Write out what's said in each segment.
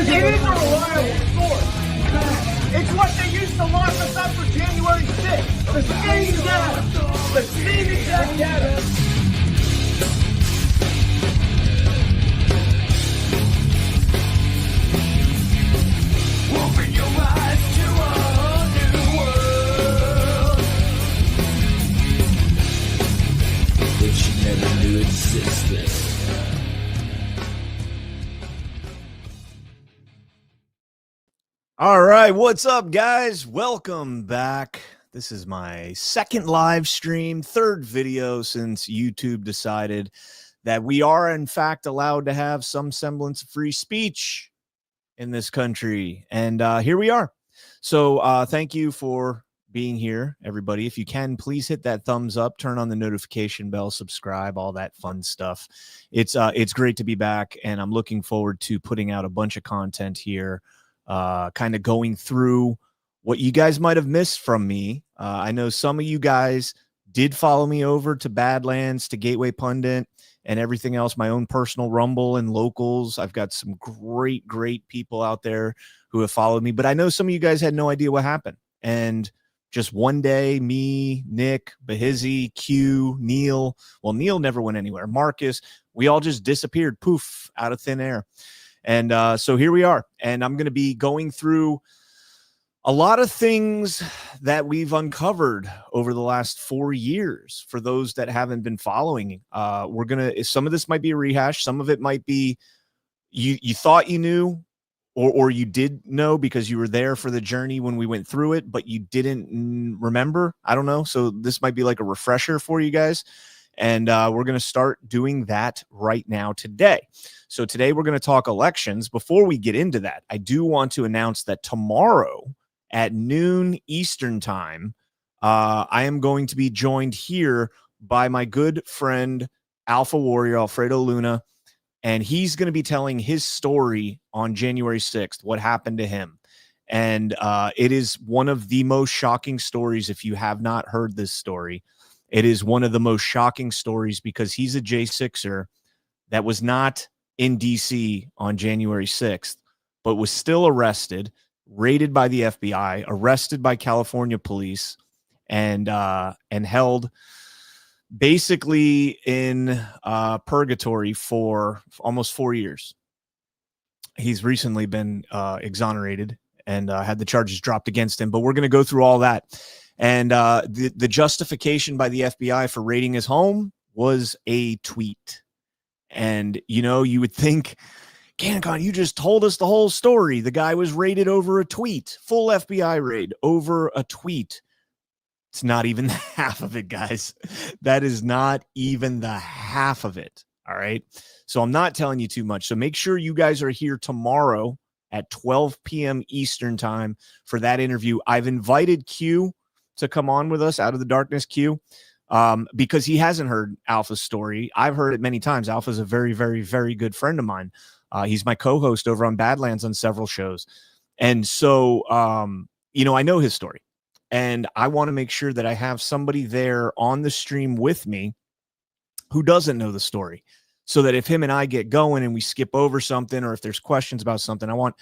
It is a reliable source. It's what they used to lock us up for January 6th. The same data. The same exact data. Open your eyes to a new world that you never knew existed. All right, what's up, guys? Welcome back. This is my second live stream, third video since YouTube decided that we are, in fact, allowed to have some semblance of free speech in this country. And here we are. So thank you for being here, everybody. If you can, please hit that thumbs up, turn on the notification bell, subscribe, all that fun stuff. It's great to be back, and I'm looking forward to putting out a bunch of content here. Kind of going through what you guys might have missed from me. I know some of you guys did follow me over to Badlands, to Gateway Pundit, and everything else, my own personal Rumble and locals. I've got some great people out there who have followed me, but I know some of you guys had no idea what happened. And just one day, me, Nick, Bahizzi, Q, Neil, well, Neil never went anywhere, Marcus, we all just disappeared, poof, out of thin air. And so here we are, and I'm going to be going through a lot of things that we've uncovered over the last 4 years. For those that haven't been following, some of this might be a rehash, some of it might be you thought you knew, or you did know because you were there for the journey when we went through it, but you didn't remember. I don't know. So this might be like a refresher for you guys. And we're going to start doing that right now today. So today we're going to talk elections. Before we get into that, I do want to announce that tomorrow at noon Eastern time, I am going to be joined here by my good friend, Alpha Warrior, Alfredo Luna, and he's going to be telling his story on January 6th, what happened to him. And it is one of the most shocking stories. If you have not heard this story, it is one of the most shocking stories because he's a J6er that was not in DC on January 6th, but was still arrested, raided by the FBI, arrested by California police, and held basically in purgatory for almost 4 years. He's recently been exonerated and had the charges dropped against him, but we're going to go through all that. And the justification by the FBI for raiding his home was a tweet. And, you know, you would think, CanCon, you just told us the whole story. The guy was raided over a tweet, full FBI raid over a tweet. It's not even the half of it, guys. That is not even the half of it. All right. So I'm not telling you too much. So make sure you guys are here tomorrow at 12 p.m. Eastern time for that interview. I've invited Q to come on with us, Out of the Darkness, Q, because he hasn't heard Alpha's story. I've heard it many times. Alpha's a very, very, very good friend of mine. He's my co-host over on Badlands on several shows. And so, you know, I know his story. And I want to make sure that I have somebody there on the stream with me who doesn't know the story, so that if him and I get going and we skip over something, or if there's questions about something, I want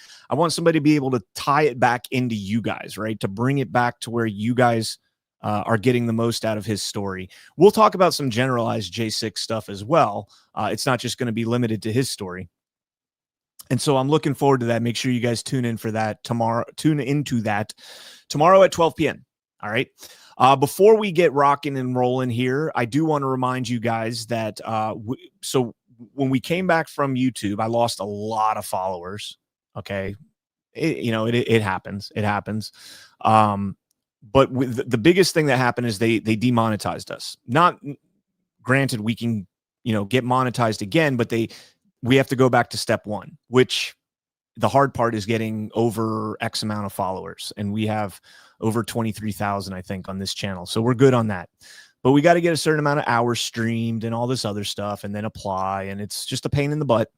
somebody to be able to tie it back into you guys, right? To bring it back to where you guys are getting the most out of his story. We'll talk about some generalized J6 stuff as well. It's not just going to be limited to his story. And so I'm looking forward to that. Make sure you guys tune in for that tomorrow. Tune into that tomorrow at 12 p.m. All right. Before we get rocking and rolling here, I do want to remind you guys that so when we came back from YouTube, I lost a lot of followers. Okay. It happens. It happens. But with the biggest thing that happened is they demonetized us. Not granted, we can, get monetized again, but we have to go back to step one, which the hard part is getting over X amount of followers. And we have over 23,000, I think, on this channel. So we're good on that. But we got to get a certain amount of hours streamed and all this other stuff and then apply. And it's just a pain in the butt.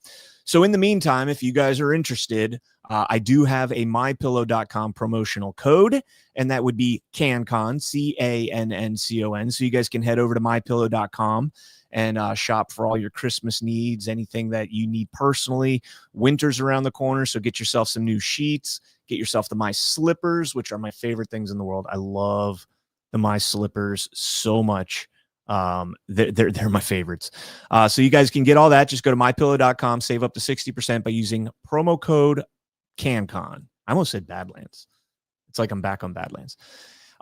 So in the meantime, if you guys are interested, I do have a mypillow.com promotional code, and that would be CanCon, CANNCON. So you guys can head over to mypillow.com and shop for all your Christmas needs, anything that you need personally. Winter's around the corner, so get yourself some new sheets. Get yourself the My Slippers, which are my favorite things in the world. I love the My Slippers so much. They're my favorites. So you guys can get all that. Just go to mypillow.com, save up to 60% by using promo code CanCon. I almost said Badlands. It's like I'm back on Badlands.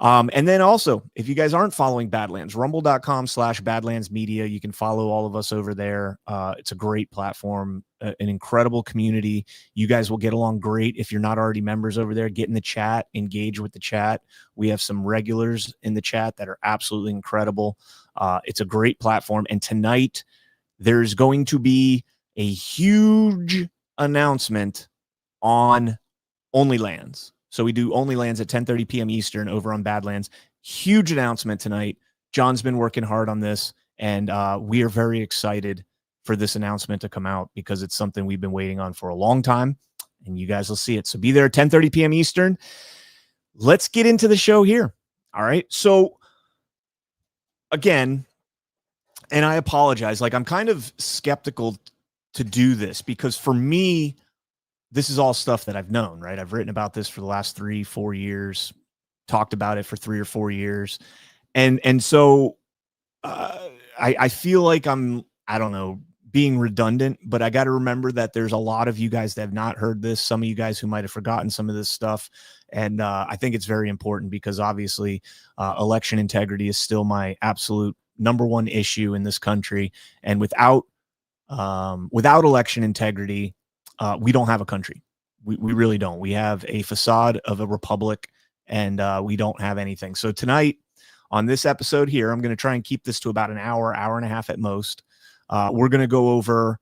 And then also, if you guys aren't following Badlands, rumble.com/Badlands Media. You can follow all of us over there. It's a great platform, an incredible community. You guys will get along great. If you're not already members over there, get in the chat, engage with the chat. We have some regulars in the chat that are absolutely incredible. It's a great platform. And tonight, there's going to be a huge announcement on OnlyLands. So we do OnlyLands at 10:30 p.m. Eastern over on Badlands. Huge announcement tonight. John's been working hard on this, and we are very excited for this announcement to come out because it's something we've been waiting on for a long time, and you guys will see it. So be there at 10:30 p.m. Eastern. Let's get into the show here. All right. So again, and I apologize, like I'm kind of skeptical to do this because for me, this is all stuff that I've known, right? I've written about this for the last 3-4 years, talked about it for 3 or 4 years. And so I feel like I don't know, being redundant, but I got to remember that there's a lot of you guys that have not heard this. Some of you guys who might have forgotten some of this stuff. And I think it's very important because obviously election integrity is still my absolute number one issue in this country. And without election integrity, we don't have a country. We really don't. We have a facade of a republic, and we don't have anything. So tonight on this episode here, I'm going to try and keep this to about an hour and a half at most. We're going to go over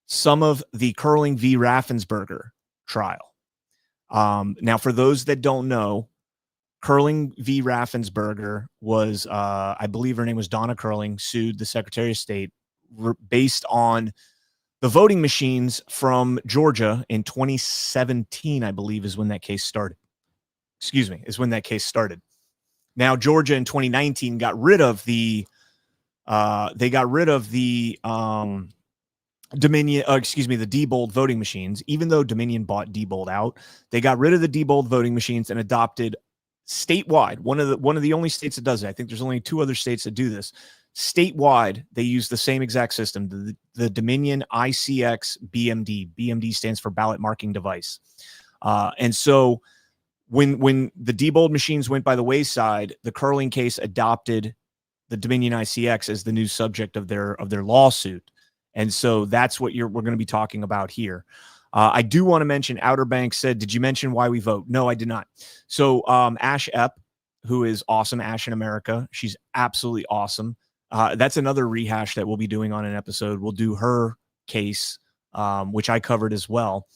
some of the Curling v. Raffensperger trial. Now, for those that don't know, Curling v. Raffensperger was, I believe her name was Donna Curling, sued the Secretary of State based on the voting machines from Georgia in 2017, I believe, is when that case started. Is when that case started. Now, Georgia in 2019 got rid of the Dominion, the Diebold voting machines. Even though Dominion bought Diebold out, they got rid of the Diebold voting machines and adopted statewide. One of the only states that does it. I think there's only 2 other states that do this. Statewide, they use the same exact system, the Dominion ICX BMD. BMD stands for ballot marking device. And so when the Diebold machines went by the wayside, the Curling case adopted the Dominion ICX as the new subject of their lawsuit. And so that's what we're going to be talking about here. I do want to mention Outer Banks said, did you mention why we vote? No, I did not. So Ash Epp, who is awesome, Ash in America, she's absolutely awesome. That's another rehash that we'll be doing on an episode. We'll do her case, which I covered as well.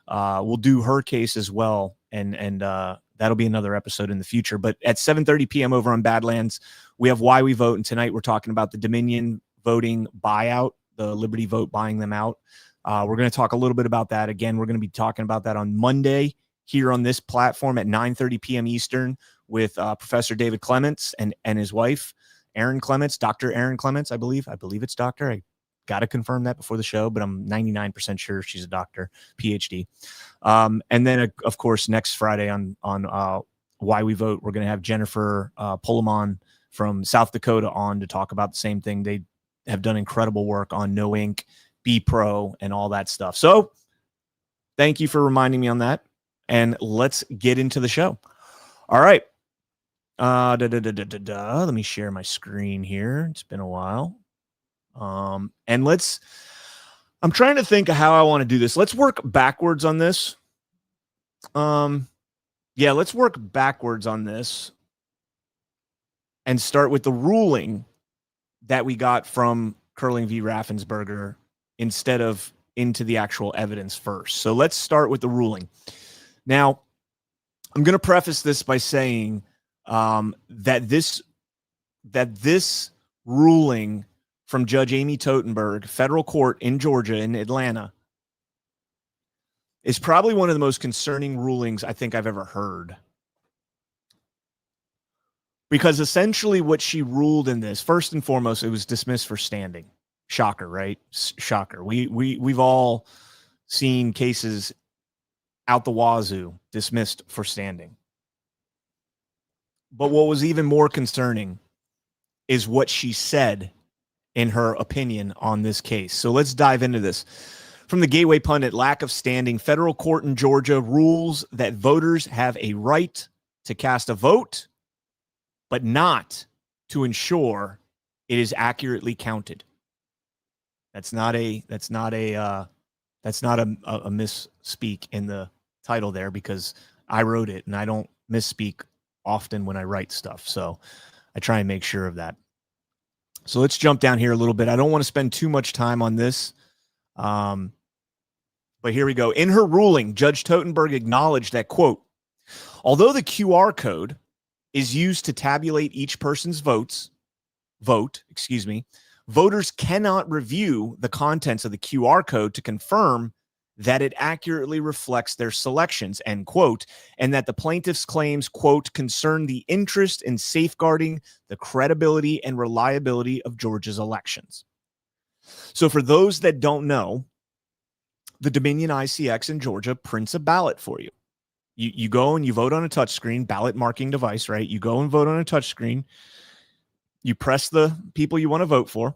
We'll do her case as well, and that'll be another episode in the future. But at 7:30 p.m. over on Badlands, we have Why We Vote, and tonight we're talking about the Dominion voting buyout, the Liberty Vote buying them out. We're going to talk a little bit about that. Again, we're going to be talking about that on Monday here on this platform at 9:30 p.m. Eastern with Professor David Clements and his wife, Aaron Clements, Dr. Aaron Clements, I believe it's doctor. I got to confirm that before the show, but I'm 99% sure she's a doctor, PhD. And then, of course, next Friday on Why We Vote, we're going to have Jennifer Pullman from South Dakota on to talk about the same thing. They have done incredible work on No Ink, Be Pro, and all that stuff. So thank you for reminding me on that. And let's get into the show. All right. Let me share my screen here. It's been a while. And I'm trying to think of how I want to do this. Let's work backwards on this. Let's work backwards on this and start with the ruling that we got from Curling v. Raffensperger instead of into the actual evidence first. So let's start with the ruling. Now, I'm going to preface this by saying that this ruling from Judge Amy Totenberg, federal court in Georgia, in Atlanta, is probably one of the most concerning rulings I think I've ever heard. Because essentially what she ruled in this, first and foremost, it was dismissed for standing. Shocker, right? Shocker. We've all seen cases out the wazoo dismissed for standing. But what was even more concerning is what she said in her opinion on this case. So let's dive into this. From the Gateway Pundit, lack of standing. Federal court in Georgia rules that voters have a right to cast a vote, but not to ensure it is accurately counted. That's not a misspeak in the title there, because I wrote it and I don't misspeak often when I write stuff. So I try and make sure of that. So let's jump down here a little bit. I don't want to spend too much time on this. But here we go. In her ruling, Judge Totenberg acknowledged that, quote, although the QR code is used to tabulate each person's vote, voters cannot review the contents of the QR code to confirm that it accurately reflects their selections, end quote, and that the plaintiff's claims, quote, concern the interest in safeguarding the credibility and reliability of Georgia's elections. So for those that don't know, the Dominion ICX in Georgia prints a ballot for you. You go and you vote on a touchscreen, ballot marking device, right? You go and vote on a touchscreen. You press the people you want to vote for,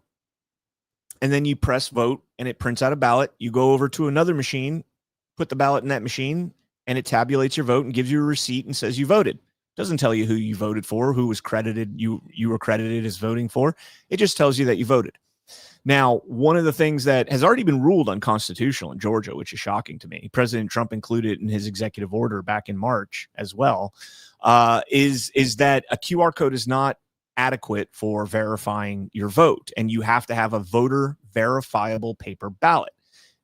and then you press vote, and it prints out a ballot. You go over to another machine, put the ballot in that machine, and it tabulates your vote and gives you a receipt and says you voted. Doesn't tell you who you voted for, who was credited, you were credited as voting for. It just tells you that you voted. Now, one of the things that has already been ruled unconstitutional in Georgia, which is shocking to me, President Trump included in his executive order back in March as well, is that a QR code is not adequate for verifying your vote, and you have to have a voter verifiable paper ballot.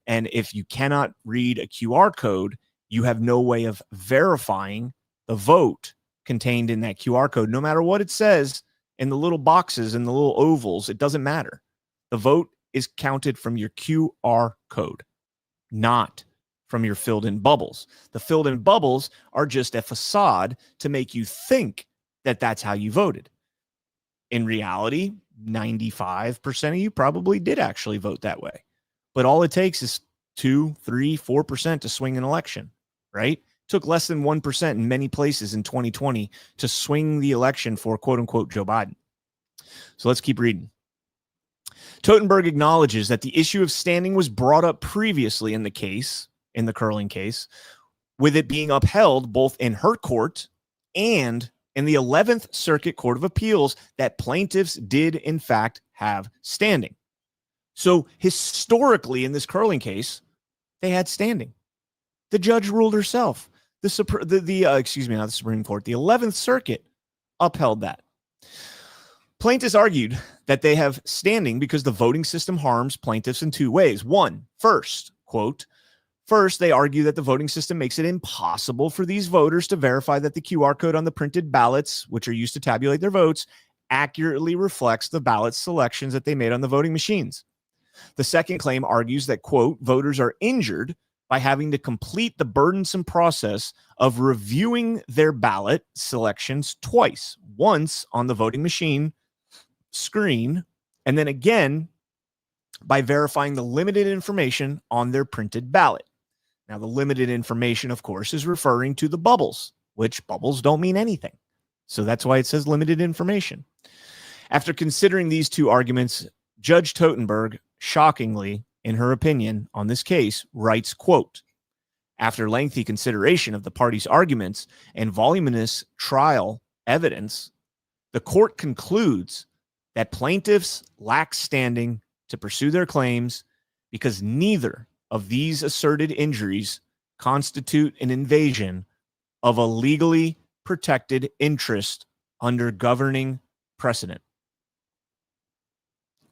And if you cannot read a QR code, you have no way of verifying the vote contained in that QR code. No matter what it says in the little boxes and the little ovals, it doesn't matter. The vote is counted from your QR code, not from your filled in bubbles. The filled in bubbles are just a facade to make you think that that's how you voted. In reality, 95% of you probably did actually vote that way. But all it takes is 2, 3, 4% to swing an election, right? It took less than 1% in many places in 2020 to swing the election for quote unquote Joe Biden. So let's keep reading. Totenberg acknowledges that the issue of standing was brought up previously in the case, in the Curling case, with it being upheld both in her court and in the 11th Circuit Court of Appeals that plaintiffs did, in fact, have standing. So historically, in this Curling case, they had standing. The judge ruled herself. Not the Supreme Court, the 11th Circuit upheld that. Plaintiffs argued that they have standing because the voting system harms plaintiffs in two ways. First, they argue that the voting system makes it impossible for these voters to verify that the QR code on the printed ballots, which are used to tabulate their votes, accurately reflects the ballot selections that they made on the voting machines. The second claim argues that, quote, voters are injured by having to complete the burdensome process of reviewing their ballot selections twice, once on the voting machine screen, and then again by verifying the limited information on their printed ballot. Now, the limited information, of course, is referring to the bubbles, which bubbles don't mean anything. So that's why it says limited information. After considering these two arguments, Judge Totenberg, shockingly, in her opinion on this case, writes, quote, after lengthy consideration of the parties' arguments and voluminous trial evidence, the court concludes that plaintiffs lack standing to pursue their claims because neither of these asserted injuries constitute an invasion of a legally protected interest under governing precedent.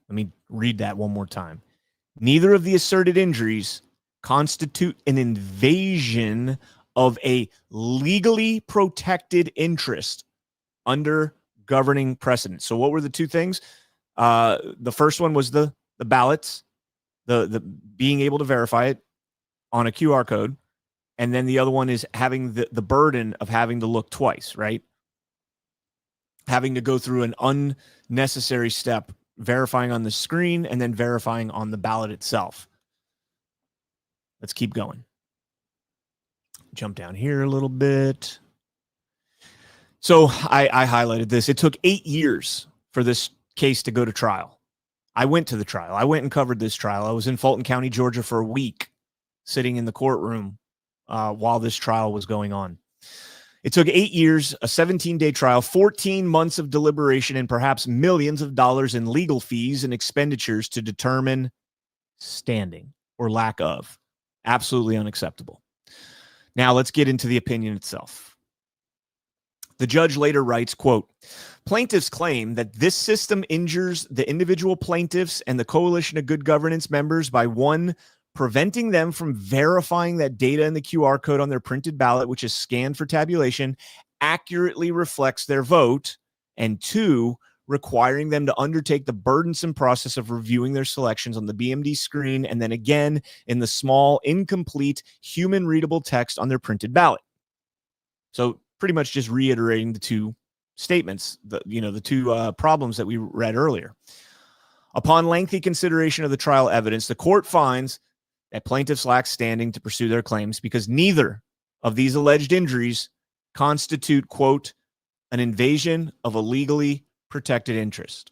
Let me read that one more time. Neither of the asserted injuries constitute an invasion of a legally protected interest under governing precedent. So what were the two things? The first one was the ballots, the being able to verify it on a QR code. And then the other one is having the burden of having to look twice, right? Having to go through an unnecessary step verifying on the screen, and then verifying on the ballot itself. Let's keep going. Jump down here a little bit. So I highlighted this. It took 8 years for this case to go to trial. I went to the trial. I went and covered this trial. I was in Fulton County, Georgia for a week, sitting in the courtroom while this trial was going on. It took 8 years, a 17-day trial, 14 months of deliberation, and perhaps millions of dollars in legal fees and expenditures to determine standing or lack of. Absolutely unacceptable. Now let's get into the opinion itself. The judge later writes, quote, plaintiffs claim that this system injures the individual plaintiffs and the Coalition of Good Governance members by, one, preventing them from verifying that data in the QR code on their printed ballot, which is scanned for tabulation, accurately reflects their vote, and two, requiring them to undertake the burdensome process of reviewing their selections on the BMD screen and then again in the small, incomplete, human-readable text on their printed ballot. So pretty much just reiterating the two statements, the two problems that we read earlier. Upon lengthy consideration of the trial evidence, the court finds that plaintiffs lack standing to pursue their claims because neither of these alleged injuries constitute, quote, an invasion of a legally protected interest.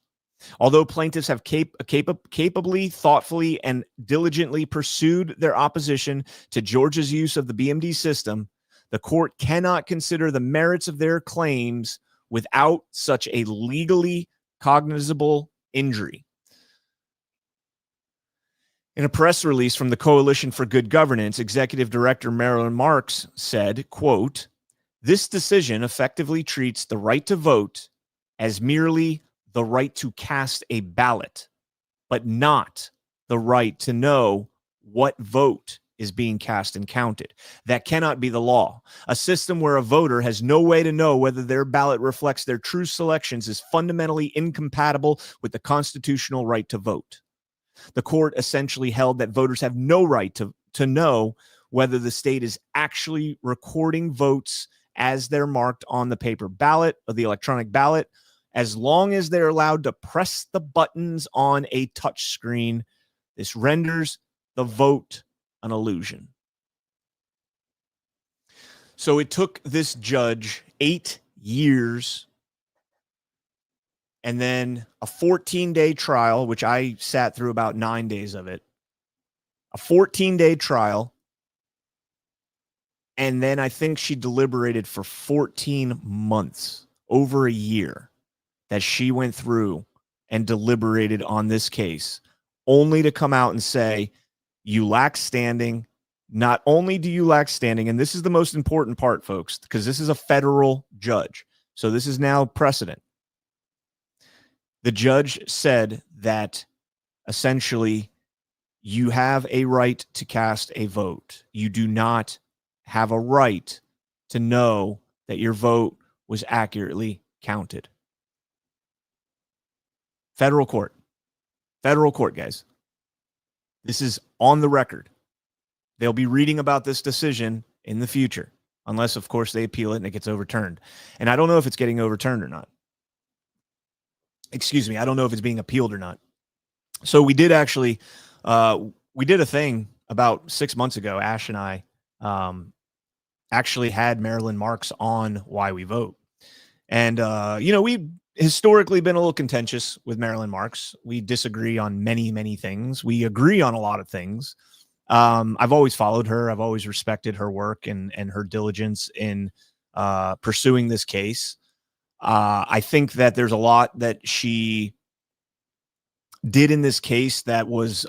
Although plaintiffs have capably, thoughtfully, and diligently pursued their opposition to Georgia's use of the BMD system, the court cannot consider the merits of their claims without such a legally cognizable injury. In a press release from the Coalition for Good Governance, Executive Director Marilyn Marks said, quote, this decision effectively treats the right to vote as merely the right to cast a ballot, but not the right to know what vote is being cast and counted. That cannot be the law. A system where a voter has no way to know whether their ballot reflects their true selections is fundamentally incompatible with the constitutional right to vote. The court essentially held that voters have no right to know whether the state is actually recording votes as they're marked on the paper ballot or the electronic ballot, as long as they're allowed to press the buttons on a touch screen. This renders the vote an illusion. So it took this judge 8 years and then a 14-day trial, which I sat through about 9 days of it, a 14-day trial. And then I think she deliberated for 14 months, over a year, that she went through and deliberated on this case, only to come out and say, you lack standing. Not only do you lack standing, and this is the most important part, folks, because this is a federal judge. So this is now precedent. The judge said that essentially you have a right to cast a vote. You do not have a right to know that your vote was accurately counted. Federal court, guys. This is on the record. They'll be reading about this decision in the future, unless, of course, they appeal it and it gets overturned. And I don't know if it's getting overturned or not. Excuse me. I don't know if it's being appealed or not. So we did actually, we did a thing about 6 months ago. Ash and I actually had Marilyn Marks on Why We Vote. And, we've historically been a little contentious with Marilyn Marks. We disagree on many, many things. We agree on a lot of things. I've always followed her. I've always respected her work and her diligence in pursuing this case. I think that there's a lot that she did in this case that was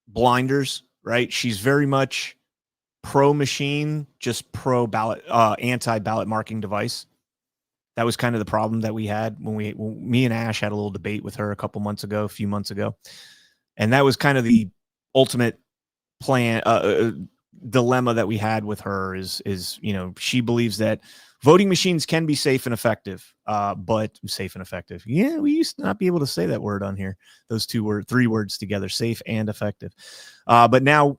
blinders, right? She's very much pro machine, just pro ballot, anti-ballot marking device. That was kind of the problem that we had when me and Ash had a little debate with her a few months ago. And that was kind of the ultimate dilemma that we had with her is, she believes that voting machines can be safe and effective, but safe and effective. Yeah, we used to not be able to say that word on here. Those three words together, safe and effective. But now,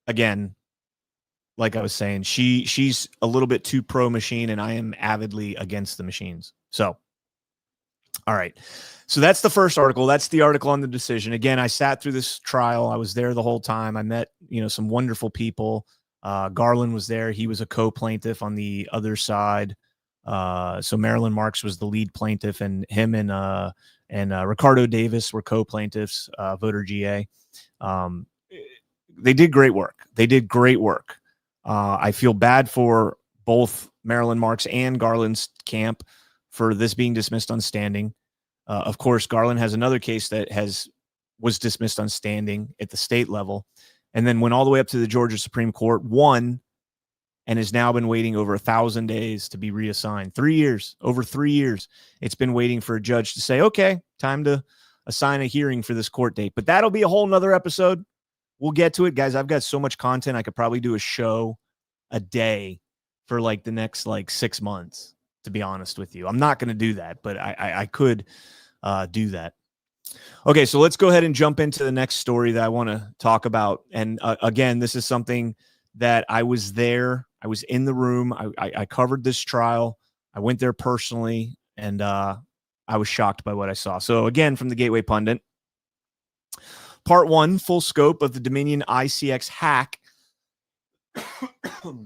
again, like I was saying, she's a little bit too pro machine, and I am avidly against the machines. So All right. So that's the first article. That's the article on the decision. Again, I sat through this trial. I was there the whole time. I met, some wonderful people. Garland was there. He was a co-plaintiff on the other side. So Marilyn Marks was the lead plaintiff, and him and Ricardo Davis were co-plaintiffs, voter GA. They did great work. I feel bad for both Marilyn Marks and Garland's camp for this being dismissed on standing. Of course, Garland has another case that was dismissed on standing at the state level, and then went all the way up to the Georgia Supreme Court, won, and has now been waiting over 1,000 days to be reassigned. 3 years, over 3 years. It's been waiting for a judge to say, okay, time to assign a hearing for this court date. But that'll be a whole nother episode. We'll get to it, guys. I've got so much content. I could probably do a show a day for like the next 6 months, to be honest with you. I'm not going to do that, but I could do that. Okay, so let's go ahead and jump into the next story that I want to talk about. And again, this is something that I was there. I was in the room. I covered this trial. I went there personally, and I was shocked by what I saw. So again, from the Gateway Pundit, Part 1, full scope of the Dominion ICX hack,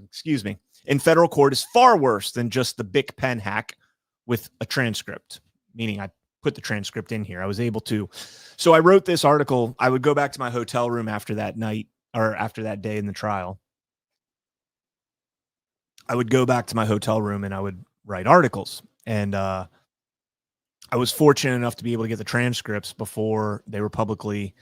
excuse me, in federal court is far worse than just the Bic pen hack with a transcript, meaning I put the transcript in here. I was able to. So I wrote this article. I would go back to my hotel room after that night, or after that day in the trial. I would go back to my hotel room and I would write articles. And I was fortunate enough to be able to get the transcripts before they were publicly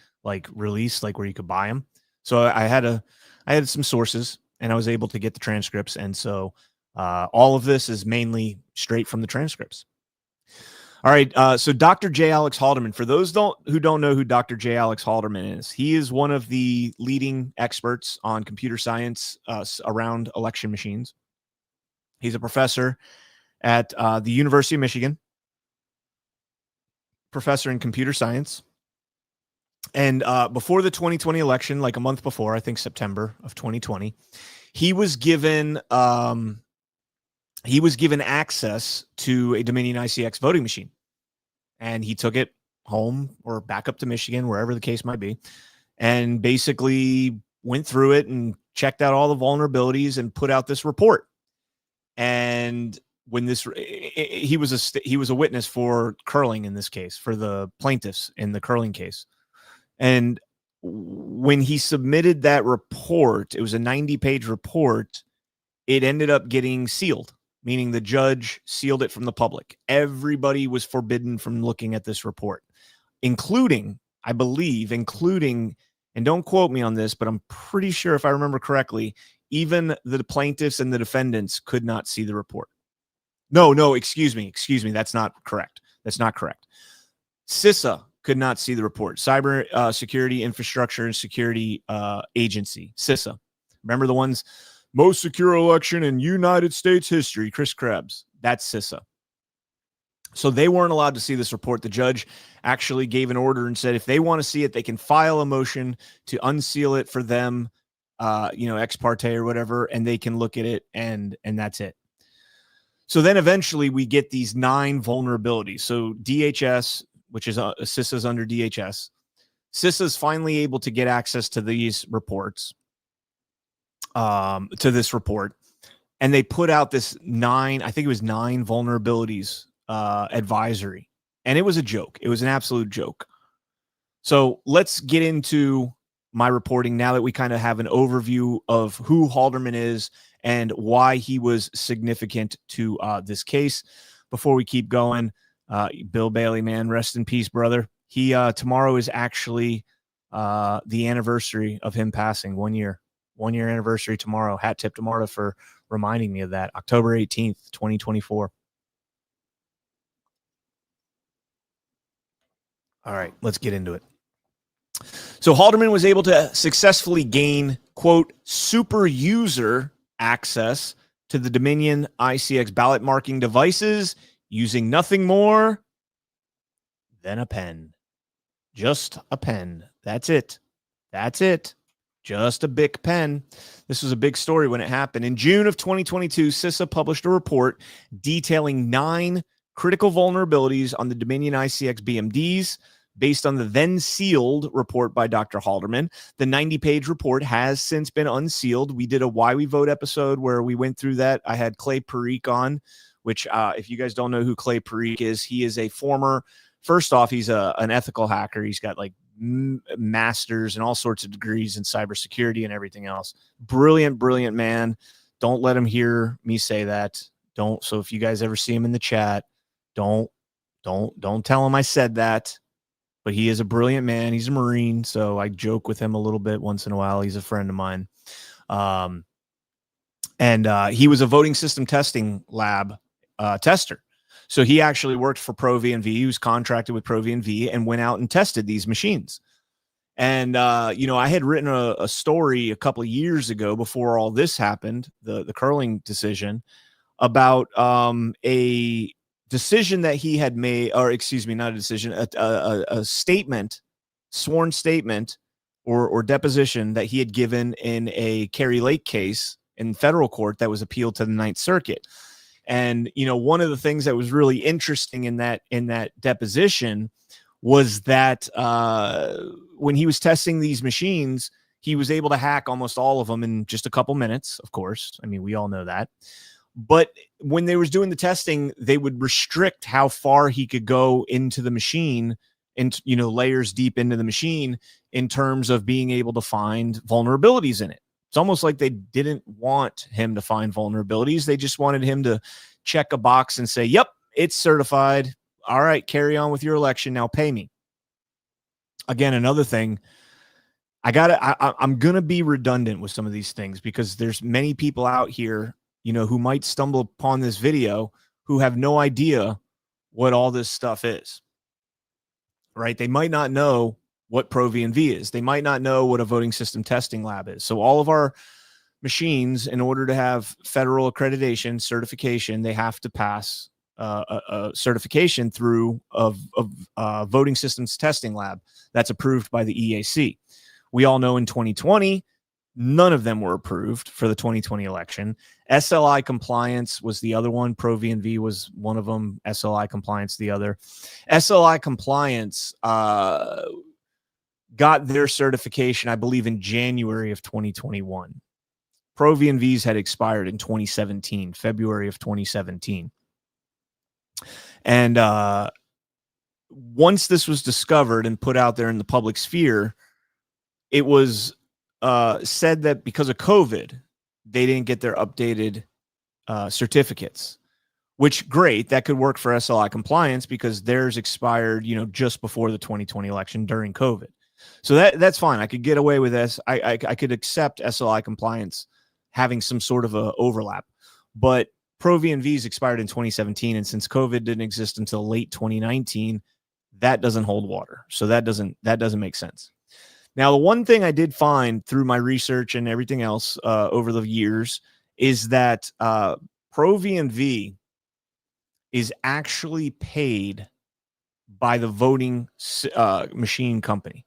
released, where you could buy them. So I had some sources, and I was able to get the transcripts. And so all of this is mainly straight from the transcripts. All right. So Dr. J. Alex Halderman, for those who don't know who Dr. J. Alex Halderman is, he is one of the leading experts on computer science around election machines. He's a professor at the University of Michigan, professor in computer science. And before the 2020 election, like a month before, I think September of 2020, he was given access to a Dominion ICX voting machine, and he took it home or back up to Michigan, wherever the case might be, and basically went through it and checked out all the vulnerabilities and put out this report. And when he was a witness for curling in this case, for the plaintiffs in the curling case. And when he submitted that report, it was a 90-page report. It ended up getting sealed, meaning the judge sealed it from the public. Everybody was forbidden from looking at this report, including, I believe, and don't quote me on this, but I'm pretty sure if I remember correctly, even the plaintiffs and the defendants could not see the report. No, excuse me. That's not correct. CISA could not see the report. Cyber Security Infrastructure and Security Agency, CISA. Remember the ones, most secure election in United States history, Chris Krebs. That's CISA. So they weren't allowed to see this report. The judge actually gave an order and said if they want to see it, they can file a motion to unseal it for them, ex parte or whatever, and they can look at it, and that's it. So then eventually we get these 9 vulnerabilities. So DHS, which is CISA's under DHS, CISA's finally able to get access to these reports, to this report, and they put out this 9 vulnerabilities advisory, and it was a joke. It was an absolute joke. So let's get into my reporting now that we kind of have an overview of who Halderman is and why he was significant to this case. Before we keep going, Bill Bailey, man, rest in peace, brother. He tomorrow is actually the anniversary of him passing. 1 year anniversary tomorrow. Hat tip to Marta for reminding me of that. October 18th, 2024. All right, let's get into it. So Halderman was able to successfully gain, quote, super user access to the Dominion ICX ballot marking devices using nothing more than a pen. Just a pen. That's it. Just a Bic pen. This was a big story when it happened. In June of 2022, CISA published a report detailing 9 critical vulnerabilities on the Dominion ICX BMDs based on the then sealed report by Dr. Halderman. The 90-page report has since been unsealed. We did a Why We Vote episode where we went through that. I had Clay Parikh on, which if you guys don't know who Clay Parikh is, he is a former, first off, he's an ethical hacker. He's got like masters and all sorts of degrees in cybersecurity and everything else. Brilliant, brilliant man. Don't let him hear me say that. Don't. So if you guys ever see him in the chat, don't tell him I said that. But he is a brilliant man. He's a Marine, so I joke with him a little bit once in a while. He's a friend of mine. And he was a voting system testing lab tester. So he actually worked for ProVNV. He was contracted with ProVNV and went out and tested these machines. And, I had written a story a couple of years ago before all this happened, the curling decision, about a decision that he had made, or excuse me, not a decision, a statement, sworn statement or deposition that he had given in a Kerry Lake case in federal court that was appealed to the Ninth Circuit. And, one of the things that was really interesting in that deposition was that when he was testing these machines, he was able to hack almost all of them in just a couple minutes, of course. I mean, we all know that. But when they was doing the testing, they would restrict how far he could go into the machine and, layers deep into the machine in terms of being able to find vulnerabilities in it. It's almost like they didn't want him to find vulnerabilities. They just wanted him to check a box and say, yep, it's certified. All right, carry on with your election. Now pay me. Again, another thing, I'm going to be redundant with some of these things because there's many people out here who might stumble upon this video who have no idea what all this stuff is, right? They might not know what ProVNV is. They might not know what a voting system testing lab is. So all of our machines, in order to have federal accreditation, certification, they have to pass a certification through a voting systems testing lab that's approved by the EAC. We all know in 2020, none of them were approved for the 2020 election. SLI compliance was the other one. ProVNV was one of them. SLI compliance, the other. SLI compliance got their certification, I believe, in January of 2021. ProVNV's had expired in 2017, February of 2017. And once this was discovered and put out there in the public sphere, it was said that because of COVID, they didn't get their updated certificates, which great. That could work for SLI compliance because theirs expired, just before the 2020 election during COVID. So that's fine. I could get away with this. I could accept SLI compliance having some sort of a overlap, but ProVNV's expired in 2017. And since COVID didn't exist until late 2019, that doesn't hold water. So that doesn't make sense. Now, the one thing I did find through my research and everything else over the years is that ProVNV is actually paid by the voting machine company.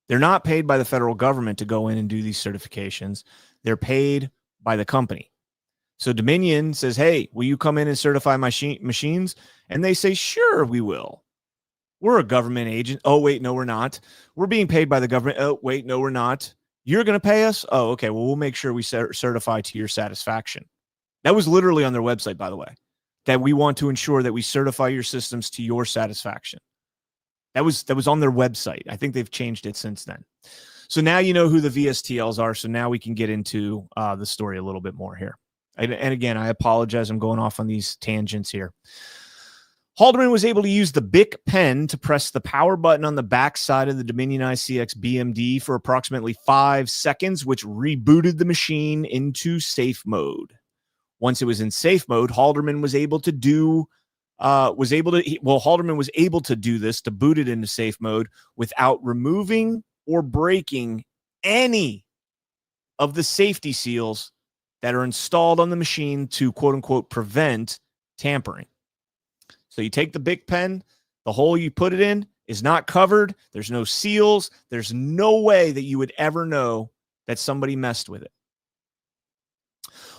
They're not paid by the federal government to go in and do these certifications. They're paid by the company. So Dominion says, hey, will you come in and certify my machines? And they say, sure, we will. We're a government agent. Oh, wait, no, we're not. We're being paid by the government. Oh, wait, no, we're not. You're going to pay us? Oh, okay. Well, we'll make sure we certify to your satisfaction. That was literally on their website, by the way, that we want to ensure that we certify your systems to your satisfaction. That was on their website. I think they've changed it since then. So now you know who the VSTLs are. So now we can get into the story a little bit more here. And again, I apologize. I'm going off on these tangents here. Halderman was able to use the Bic pen to press the power button on the back side of the Dominion ICX BMD for approximately 5 seconds, which rebooted the machine into safe mode. Once it was in safe mode, Halderman was able to do Halderman was able to do this, to boot it into safe mode without removing or breaking any of the safety seals that are installed on the machine to quote unquote prevent tampering. So you take the Bic pen, the hole you put it in is not covered. There's no seals. There's no way that you would ever know that somebody messed with it.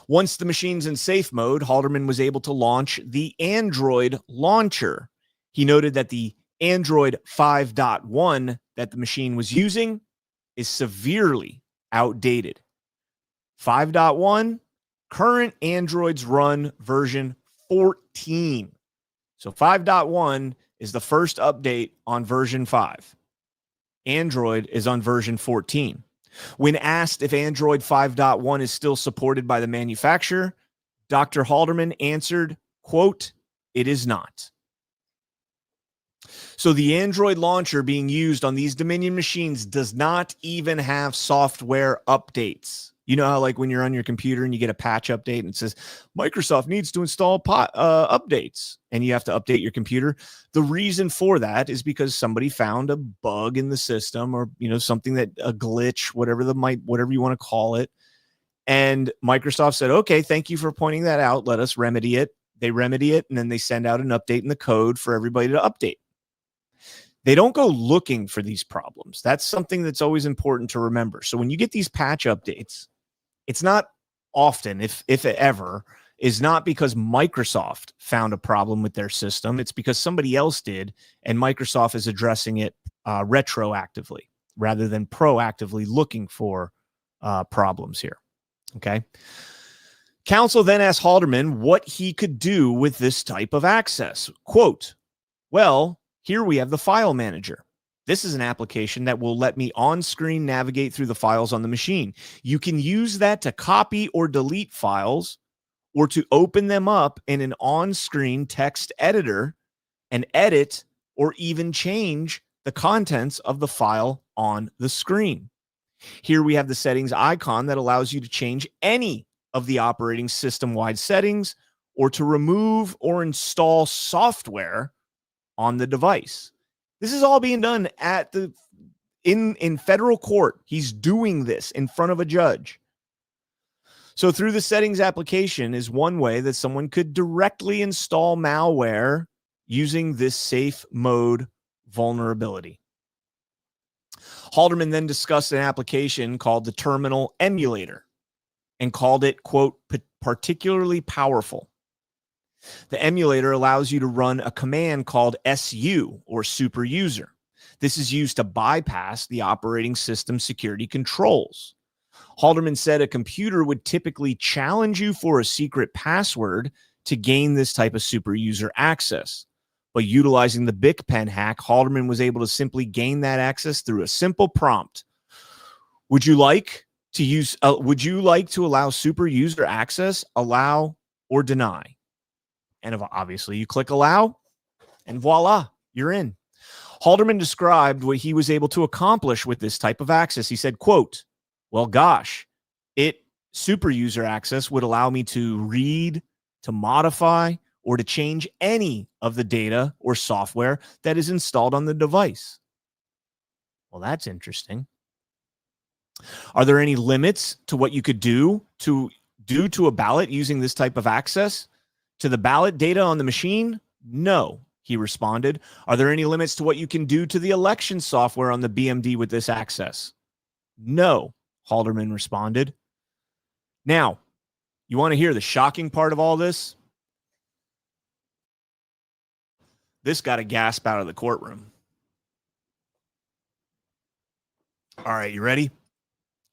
Once the machine's in safe mode, Halderman was able to launch the Android launcher. He noted that the Android 5.1 that the machine was using is severely outdated. 5.1, current Androids run version 14. So 5.1 is the first update on version 5. Android is on version 14. When asked if Android 5.1 is still supported by the manufacturer, Dr. Halderman answered, quote, "It is not." So the Android launcher being used on these Dominion machines does not even have software updates. You know how like when you're on your computer and you get a patch update and it says Microsoft needs to install updates and you have to update your computer. The reason for that is because somebody found a bug in the system or, you know, something that a glitch, whatever you want to call it. And Microsoft said, okay, thank you for pointing that out. Let us remedy it. They remedy it. And then they send out an update in the code for everybody to update. They don't go looking for these problems. That's something that's always important to remember. So when you get these patch updates, it's not often, if it ever, is not because Microsoft found a problem with their system. It's because somebody else did, and Microsoft is addressing it retroactively rather than proactively looking for problems here. Okay. Counsel then asked Halderman what he could do with this type of access. Quote, well, here we have the file manager. This is an application that will let me on-screen navigate through the files on the machine. You can use that to copy or delete files or to open them up in an on-screen text editor and edit or even change the contents of the file on the screen. Here we have the settings icon that allows you to change any of the operating system-wide settings or to remove or install software on the device. This is all being done at in federal court. He's doing this in front of a judge. So through the settings application is one way that someone could directly install malware using this safe mode vulnerability. Halderman then discussed an application called the Terminal Emulator and called it, quote, particularly powerful. The emulator allows you to run a command called SU or super user. This is used to bypass the operating system security controls. Halderman said a computer would typically challenge you for a secret password to gain this type of super user access. But utilizing the BICPen hack, Halderman was able to simply gain that access through a simple prompt. Would you like to allow super user access, allow, or deny? And obviously you click allow and voila, you're in. Halderman described what he was able to accomplish with this type of access. He said, quote, well, gosh, super user access would allow me to read, to modify, or to change any of the data or software that is installed on the device. Well, that's interesting. Are there any limits to what you could do to a ballot using this type of access? To the ballot data on the machine? No, he responded. Are there any limits to what you can do to the election software on the BMD with this access? No, Halderman responded. Now, you want to hear the shocking part of all this? This got a gasp out of the courtroom. All right, you ready?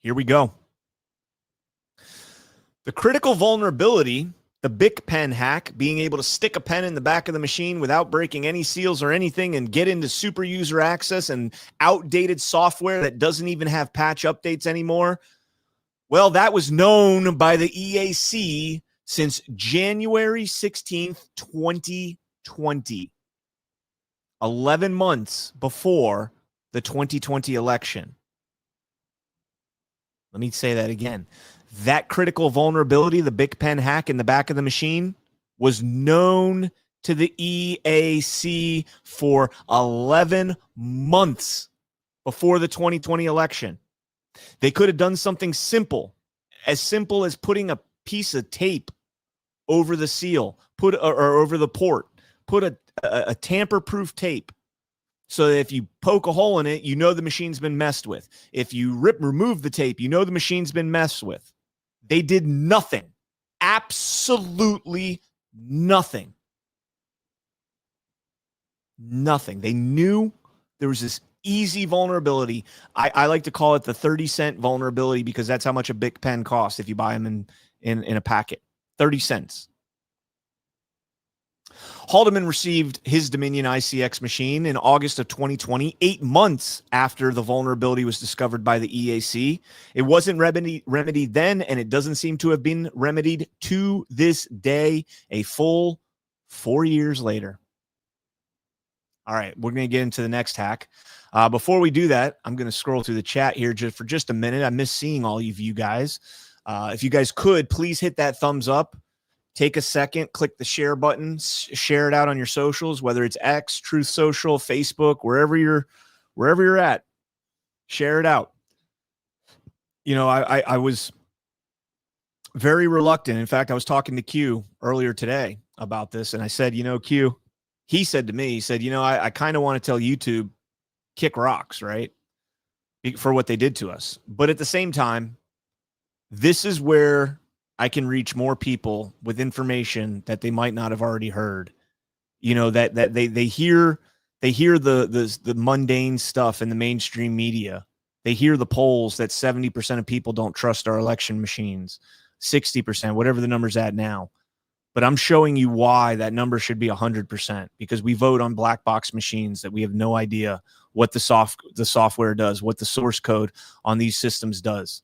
Here we go. The critical vulnerability, the BICPen hack, being able to stick a pen in the back of the machine without breaking any seals or anything and get into super user access and outdated software that doesn't even have patch updates anymore. Well, that was known by the EAC since January 16th, 2020. 11 months before the 2020 election. Let me say that again. That critical vulnerability, the BICPen hack in the back of the machine, was known to the EAC for 11 months before the 2020 election. They could have done something simple as putting a piece of tape over the seal, or over the port, put a tamper-proof tape so that if you poke a hole in it, you know the machine's been messed with. If you remove the tape, you know the machine's been messed with. They did nothing. Absolutely nothing. Nothing. They knew there was this easy vulnerability. I like to call it the 30-cent vulnerability because that's how much a Bic pen costs if you buy them in a packet. 30 cents. Haldeman received his Dominion ICX machine in August of 2020, 8 months after the vulnerability was discovered by the EAC. It wasn't remedied then, and it doesn't seem to have been remedied to this day, a full 4 years later. All right, we're going to get into the next hack. Before we do that, I'm going to scroll through the chat here for just a minute. I miss seeing all of you guys. If you guys could, please hit that thumbs up. Take a second, click the share button, share it out on your socials, whether it's X, Truth Social, Facebook, wherever you're at. Share it out. You know, I was very reluctant. In fact, I was talking to Q earlier today about this, and I said, you know, Q, he said to me, he said, you know, I kind of want to tell YouTube, kick rocks, right? For what they did to us. But at the same time, this is where I can reach more people with information that they might not have already heard. You know, that they hear the mundane stuff in the mainstream media. They hear the polls that 70% of people don't trust our election machines, 60%, whatever the number's at now. But I'm showing you why that number should be 100%, because we vote on black box machines that we have no idea what the software does, what the source code on these systems does.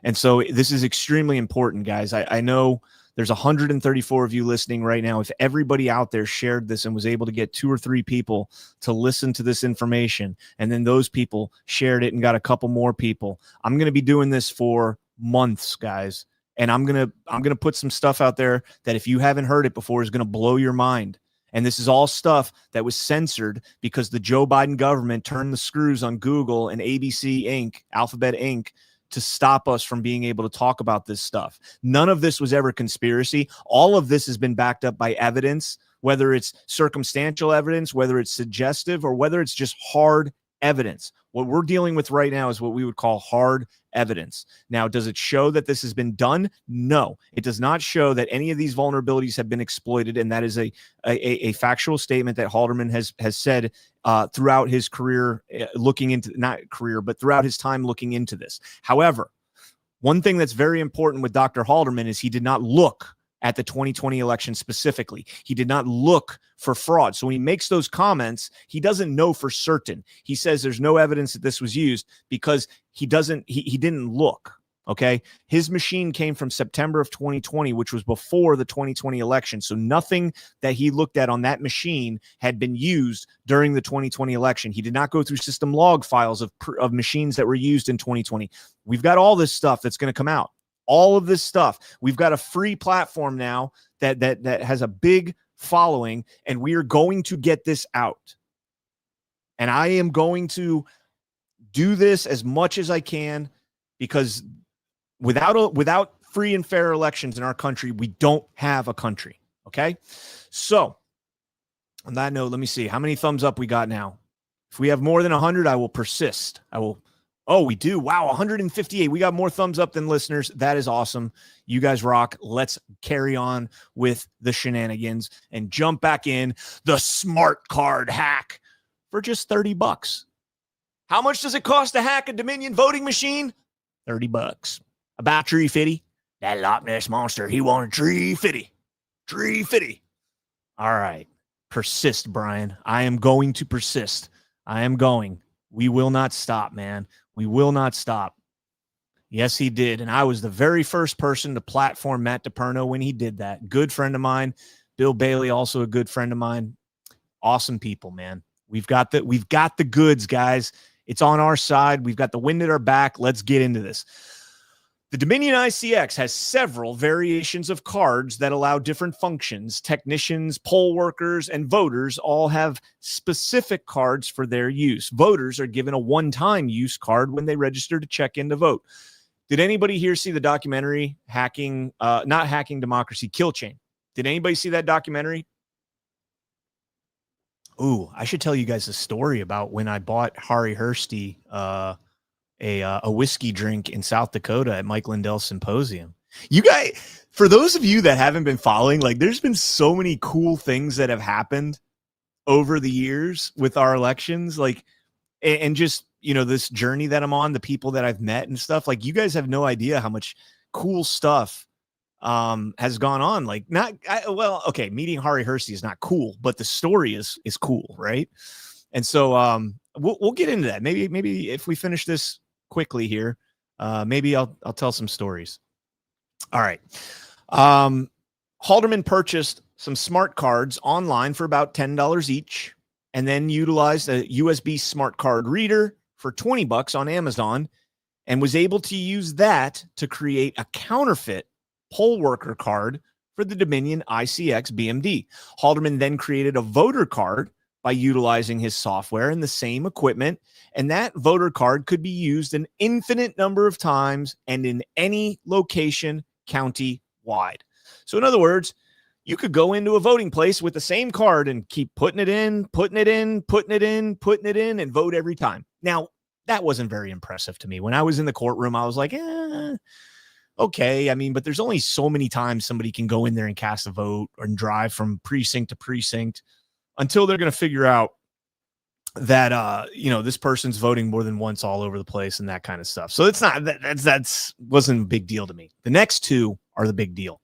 And so this is extremely important, guys. I know there's 134 of you listening right now. If everybody out there shared this and was able to get 2 or 3 people to listen to this information, and then those people shared it and got a couple more people, I'm going to be doing this for months, guys. And I'm going to put some stuff out there that if you haven't heard it before is going to blow your mind. And this is all stuff that was censored because the Joe Biden government turned the screws on Google and ABC Inc., Alphabet Inc., to stop us from being able to talk about this stuff. None of this was ever conspiracy. All of this has been backed up by evidence, whether it's circumstantial evidence, whether it's suggestive, or whether it's just hard evidence. What we're dealing with right now is what we would call hard evidence. Now, does it show that this has been done? No, it does not show that any of these vulnerabilities have been exploited, and that is a factual statement that Haldeman has said throughout his career, looking into, not career, but throughout his time looking into this. However, one thing that's very important with Dr. Haldeman is he did not look at the 2020 election specifically. He did not look for fraud. So when he makes those comments, he doesn't know for certain. He says there's no evidence that this was used because he didn't look. Okay. His machine came from September of 2020, which was before the 2020 election. So nothing that he looked at on that machine had been used during the 2020 election. He did not go through system log files of machines that were used in 2020. We've got all this stuff that's going to come out. All of this stuff. We've got a free platform now that has a big following, and we are going to get this out. And I am going to do this as much as I can, because without free and fair elections in our country, we don't have a country. Okay? So, on that note, let me see. How many thumbs up we got now? If we have more than 100, I will persist. Oh, we do. Wow, 158. We got more thumbs up than listeners. That is awesome. You guys rock. Let's carry on with the shenanigans and jump back in the smart card hack for just $30. How much does it cost to hack a Dominion voting machine? $30. About $350. That Loch Ness monster, he wanted $350. $350. All right. Persist, Brian. I am going to persist. I am going. We will not stop, man. We will not stop. Yes, he did. And I was the very first person to platform Matt DePerno when he did that. Good friend of mine. Bill Bailey, also a good friend of mine. Awesome people, man. We've got the goods, guys. It's on our side. We've got the wind at our back. Let's get into this. The Dominion ICX has several variations of cards that allow different functions. Technicians, poll workers, and voters all have specific cards for their use. Voters are given a one-time use card when they register to check in to vote. Did anybody here see the documentary Not Hacking Democracy, Kill Chain? Did anybody see that documentary? Ooh, I should tell you guys a story about when I bought Hari Hursty a whiskey drink in South Dakota at Mike Lindell's symposium. You guys, for those of you that haven't been following, like there's been so many cool things that have happened over the years with our elections, like, and just, you know, this journey that I'm on, the people that I've met and stuff. Like, you guys have no idea how much cool stuff has gone on. Like, well, okay, meeting Hari Hersey is not cool, but the story is cool, right? And so we'll get into that. Maybe if we finish this quickly here, maybe I'll tell some stories. All right. Halderman purchased some smart cards online for about $10 each, and then utilized a USB smart card reader for $20 on Amazon, and was able to use that to create a counterfeit poll worker card for the Dominion ICX BMD. Halderman then created a voter card by utilizing his software and the same equipment, and that voter card could be used an infinite number of times and in any location county-wide. So in other words, you could go into a voting place with the same card and keep putting it in, and vote every time. Now, that wasn't very impressive to me. When I was in the courtroom, I was like, okay. I mean, but there's only so many times somebody can go in there and cast a vote and drive from precinct to precinct until they're going to figure out that, this person's voting more than once all over the place and that kind of stuff. So it's not, that's wasn't a big deal to me. The next two are the big deal.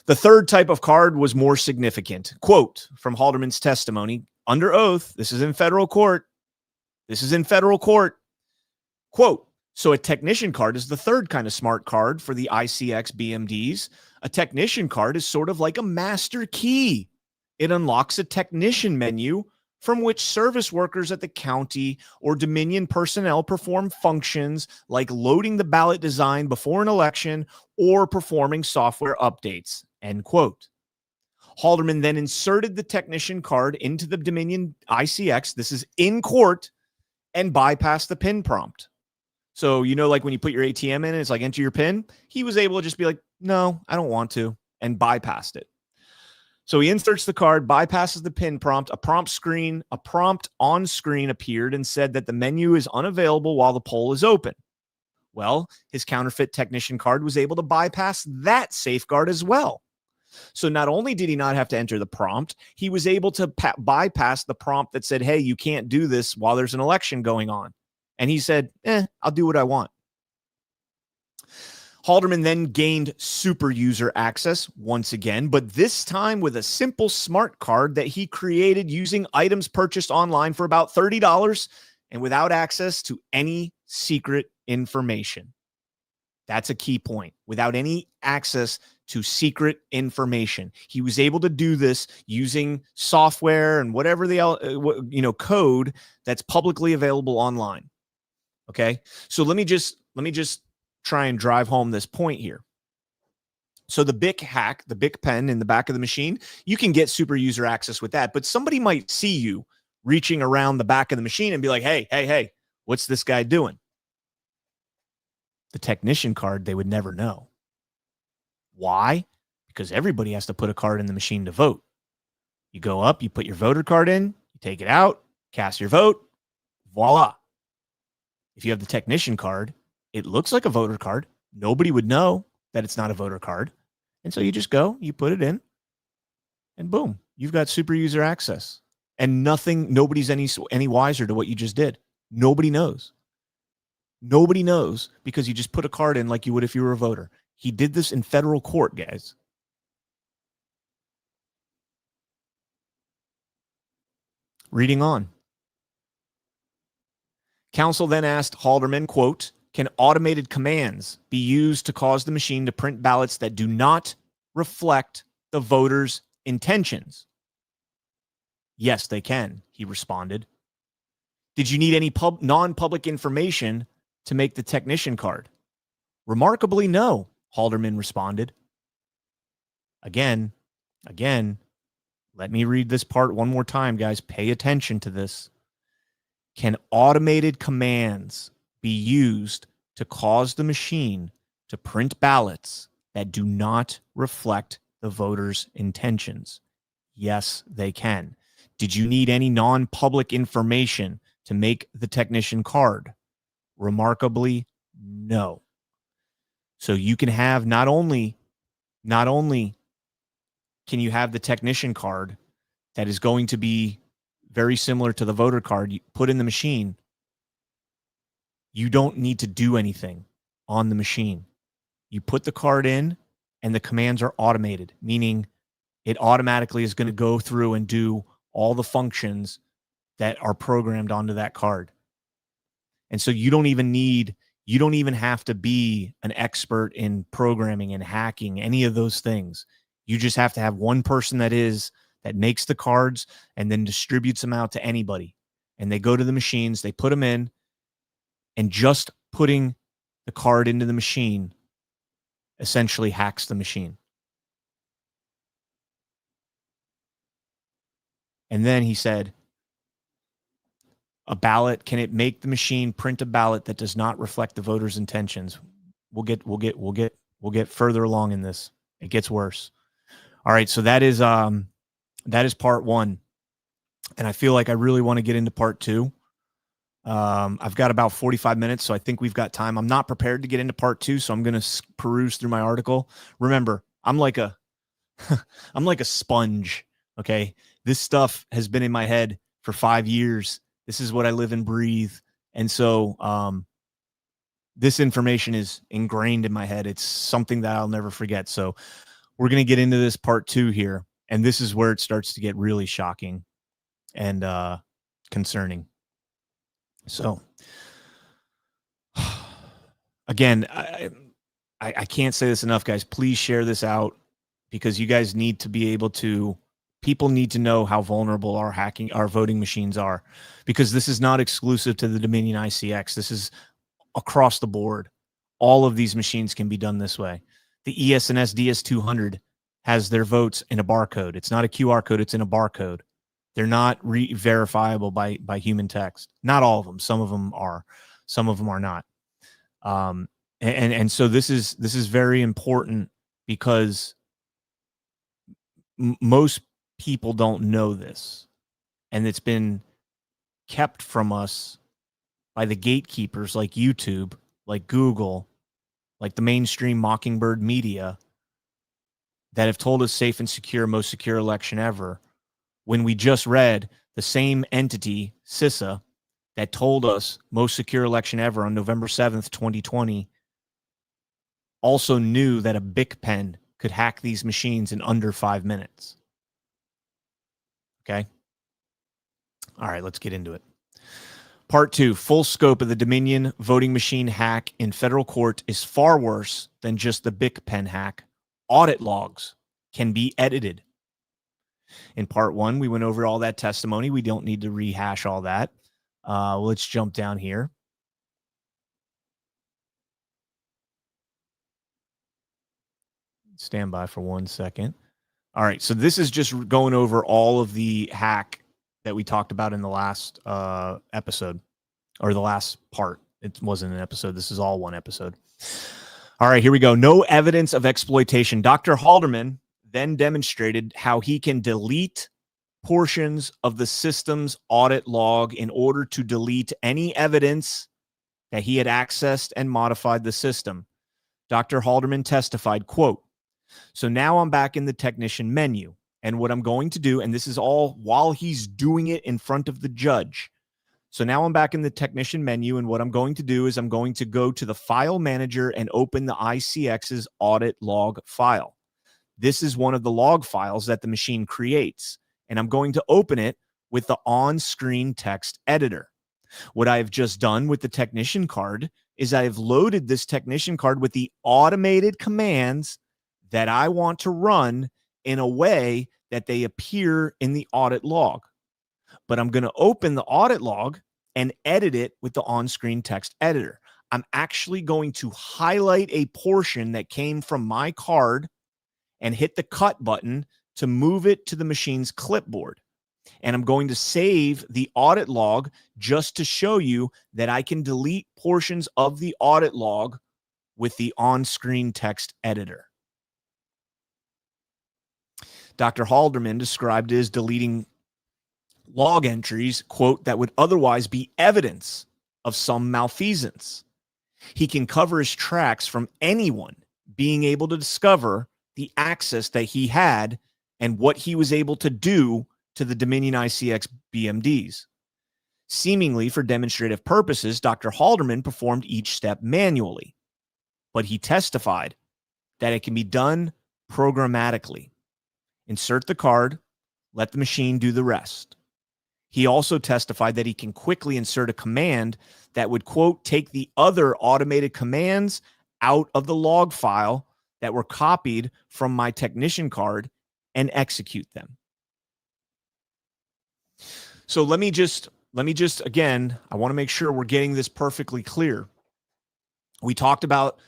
The third type of card was more significant. Quote from Halderman's testimony under oath. This is in federal court. Quote, so a technician card is the third kind of smart card for the ICX BMDs. A technician card is sort of like a master key. It unlocks a technician menu from which service workers at the county or Dominion personnel perform functions like loading the ballot design before an election or performing software updates, end quote. Halderman then inserted the technician card into the Dominion ICX, this is in court, and bypassed the PIN prompt. So, like when you put your ATM in, it's like enter your PIN. He was able to just be like, no, I don't want to, and bypassed it. So he inserts the card, bypasses the PIN prompt. A prompt on screen appeared and said that the menu is unavailable while the poll is open. Well, his counterfeit technician card was able to bypass that safeguard as well. So not only did he not have to enter the prompt, he was able to bypass the prompt that said, hey, you can't do this while there's an election going on. And he said, I'll do what I want. Halderman then gained super user access once again, but this time with a simple smart card that he created using items purchased online for about $30 and without access to any secret information. That's a key point. Without any access to secret information. He was able to do this using software and whatever the code that's publicly available online. Okay? So let me just try and drive home this point here. So the BIC hack, the BIC pen in the back of the machine, you can get super user access with that, but somebody might see you reaching around the back of the machine and be like, hey, what's this guy doing? The technician card, they would never know. Why? Because everybody has to put a card in the machine to vote. You go up, you put your voter card in, you take it out, cast your vote, voila. If you have the technician card, it looks like a voter card. Nobody would know that it's not a voter card. And so you just go, you put it in, and boom, you've got super user access. And nobody's any wiser to what you just did. Nobody knows. Nobody knows because you just put a card in like you would if you were a voter. He did this in federal court, guys. Reading on. Counsel then asked Halderman, quote, can automated commands be used to cause the machine to print ballots that do not reflect the voter's intentions? Yes, they can, he responded. Did you need any non-public information to make the technician card? Remarkably, no, Halderman responded. Again, let me read this part one more time, guys. Pay attention to this. Can automated commands be used to cause the machine to print ballots that do not reflect the voter's intentions? Yes, they can. Did you need any non-public information to make the technician card? Remarkably, no. So you can have not only can you have the technician card that is going to be very similar to the voter card you put in the machine. You don't need to do anything on the machine. You put the card in and the commands are automated, meaning it automatically is going to go through and do all the functions that are programmed onto that card. And so you don't even have to be an expert in programming and hacking, any of those things. You just have to have one person that makes the cards and then distributes them out to anybody. And they go to the machines, they put them in, and just putting the card into the machine essentially hacks the machine. And then he said, a ballot, can it make the machine print a ballot that does not reflect the voter's intentions? We'll get further along in this. It gets worse. All right, so that is part one. And I feel like I really want to get into part two. I've got about 45 minutes, so I think we've got time. I'm not prepared to get into part two, so I'm going to peruse through my article. Remember, I'm like a sponge, okay? This stuff has been in my head for 5 years. This is what I live and breathe. And so this information is ingrained in my head. It's something that I'll never forget. So we're going to get into this part two here. And this is where it starts to get really shocking and concerning. So again, I can't say this enough, guys. Please share this out because you guys need to be able to, people need to know how vulnerable our voting machines are, because this is not exclusive to the Dominion ICX. This is across the board. All of these machines can be done this way. The ES&S DS200 has their votes in a barcode. It's not a QR code. It's in a barcode. They're not verifiable by human text. Not all of them. Some of them are. Some of them are not. And so this is very important because most people don't know this, and it's been kept from us by the gatekeepers like YouTube, like Google, like the mainstream Mockingbird media that have told us safe and secure, most secure election ever, when we just read the same entity, CISA, that told us most secure election ever on November 7th, 2020, also knew that a BIC pen could hack these machines in under 5 minutes. Okay? All right, let's get into it. Part two, full scope of the Dominion voting machine hack in federal court is far worse than just the BIC pen hack. Audit logs can be edited. In part one, we went over all that testimony. We don't need to rehash all that. Let's jump down here. Stand by for 1 second. All right, so this is just going over all of the hack that we talked about in the last episode, or the last part. It wasn't an episode. This is all one episode. All right, here we go. No evidence of exploitation. Dr. Halderman then demonstrated how he can delete portions of the system's audit log in order to delete any evidence that he had accessed and modified the system. Dr. Halderman testified, quote, "So now I'm back in the technician menu. And what I'm going to do, and this is all while he's doing it in front of the judge. So now I'm back in the technician menu, and what I'm going to do is I'm going to go to the file manager and open the ICX's audit log file. This is one of the log files that the machine creates, and I'm going to open it with the on-screen text editor. What I have just done with the technician card is I have loaded this technician card with the automated commands that I want to run in a way that they appear in the audit log. But I'm going to open the audit log and edit it with the on-screen text editor. I'm actually going to highlight a portion that came from my card and hit the cut button to move it to the machine's clipboard. And I'm going to save the audit log just to show you that I can delete portions of the audit log with the on-screen text editor. Dr. Halderman described it as deleting log entries, quote, that would otherwise be evidence of some malfeasance. He can cover his tracks from anyone being able to discover the access that he had and what he was able to do to the Dominion ICX BMDs. Seemingly for demonstrative purposes, Dr. Halderman performed each step manually, but he testified that it can be done programmatically. Insert the card, let the machine do the rest. He also testified that he can quickly insert a command that would, quote, take the other automated commands out of the log file that were copied from my technician card and execute them. So let me just again, I want to make sure we're getting this perfectly clear. We talked about,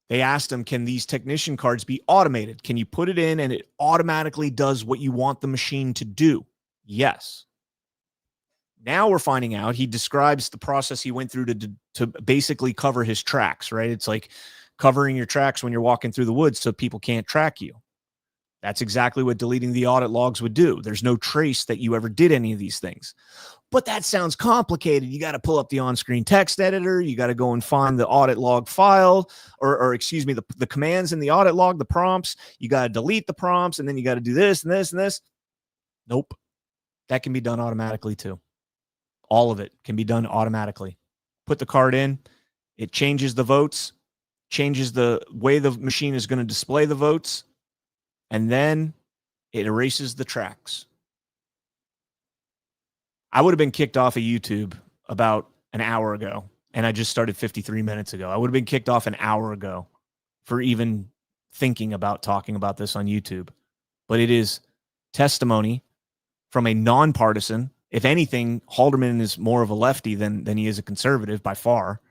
they asked him, can these technician cards be automated? Can you put it in and it automatically does what you want the machine to do? Yes. Now we're finding out, he describes the process he went through to basically cover his tracks, right? It's like covering your tracks when you're walking through the woods so people can't track you. That's exactly what deleting the audit logs would do. There's no trace that you ever did any of these things. But that sounds complicated. You got to pull up the on-screen text editor. You got to go and find the audit log file, or excuse me, the commands in the audit log, the prompts. You got to delete the prompts, and then you got to do this and this and this. Nope. That can be done automatically too. All of it can be done automatically. Put the card in. It changes the votes, changes the way the machine is going to display the votes, and then it erases the tracks. I would have been kicked off of YouTube about an hour ago, and I just started 53 minutes ago. I would have been kicked off an hour ago for even thinking about talking about this on YouTube. But it is testimony from a nonpartisan. If anything, Halderman is more of a lefty than he is a conservative by far.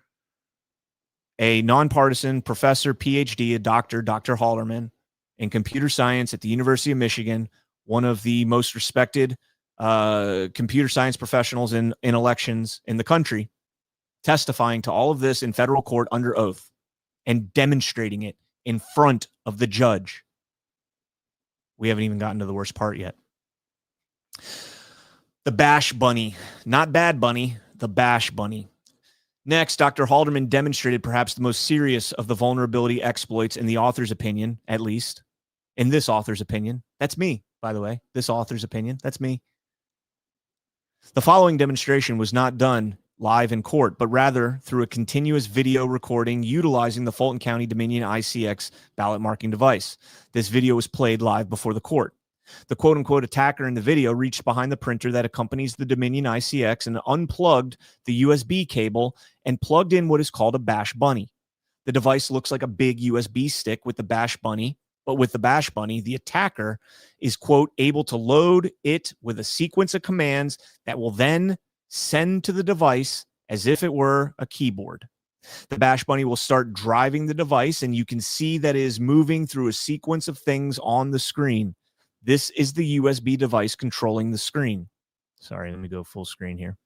A nonpartisan professor, PhD, a doctor, Dr. Halderman, in computer science at the University of Michigan, one of the most respected computer science professionals in elections in the country, testifying to all of this in federal court under oath and demonstrating it in front of the judge. We haven't even gotten to the worst part yet. The Bash Bunny, not Bad Bunny, the Bash Bunny. Next, Dr. Halderman demonstrated perhaps the most serious of the vulnerability exploits in the author's opinion, at least. In this author's opinion. That's me, by the way. This author's opinion. That's me. The following demonstration was not done live in court, but rather through a continuous video recording utilizing the Fulton County Dominion ICX ballot marking device. This video was played live before the court. The quote-unquote attacker in the video reached behind the printer that accompanies the Dominion ICX and unplugged the USB cable and plugged in what is called a Bash Bunny. The device looks like a big USB stick with the Bash Bunny, but with the Bash Bunny, the attacker is, quote, able to load it with a sequence of commands that will then send to the device as if it were a keyboard. The Bash Bunny will start driving the device, and you can see that it is moving through a sequence of things on the screen. This is the USB device controlling the screen. Sorry, let me go full screen here.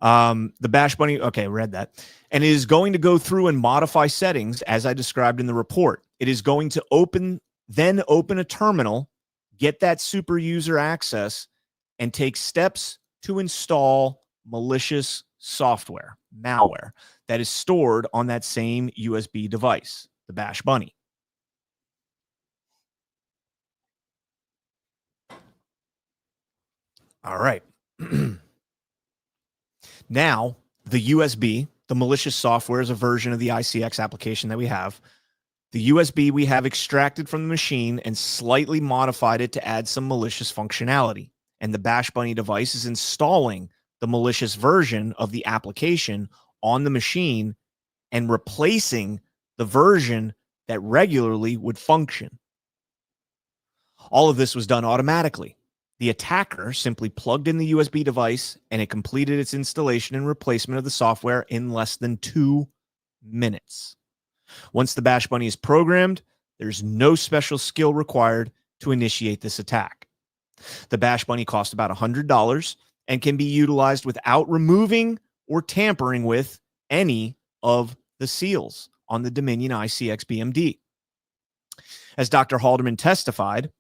The Bash Bunny, okay, read that. And it is going to go through and modify settings as I described in the report. It is going to open a terminal, get that super user access, and take steps to install malicious software, malware, that is stored on that same USB device, the Bash Bunny. All right. Now, the USB, the malicious software, is a version of the ICX application that we have. The USB we have extracted from the machine and slightly modified it to add some malicious functionality. And the Bash Bunny device is installing the malicious version of the application on the machine and replacing the version that regularly would function. All of this was done automatically. The attacker simply plugged in the USB device and it completed its installation and replacement of the software in less than 2 minutes. Once the Bash Bunny is programmed, there's no special skill required to initiate this attack. The Bash Bunny costs about $100 and can be utilized without removing or tampering with any of the seals on the Dominion ICX BMD. As Dr. Halderman testified,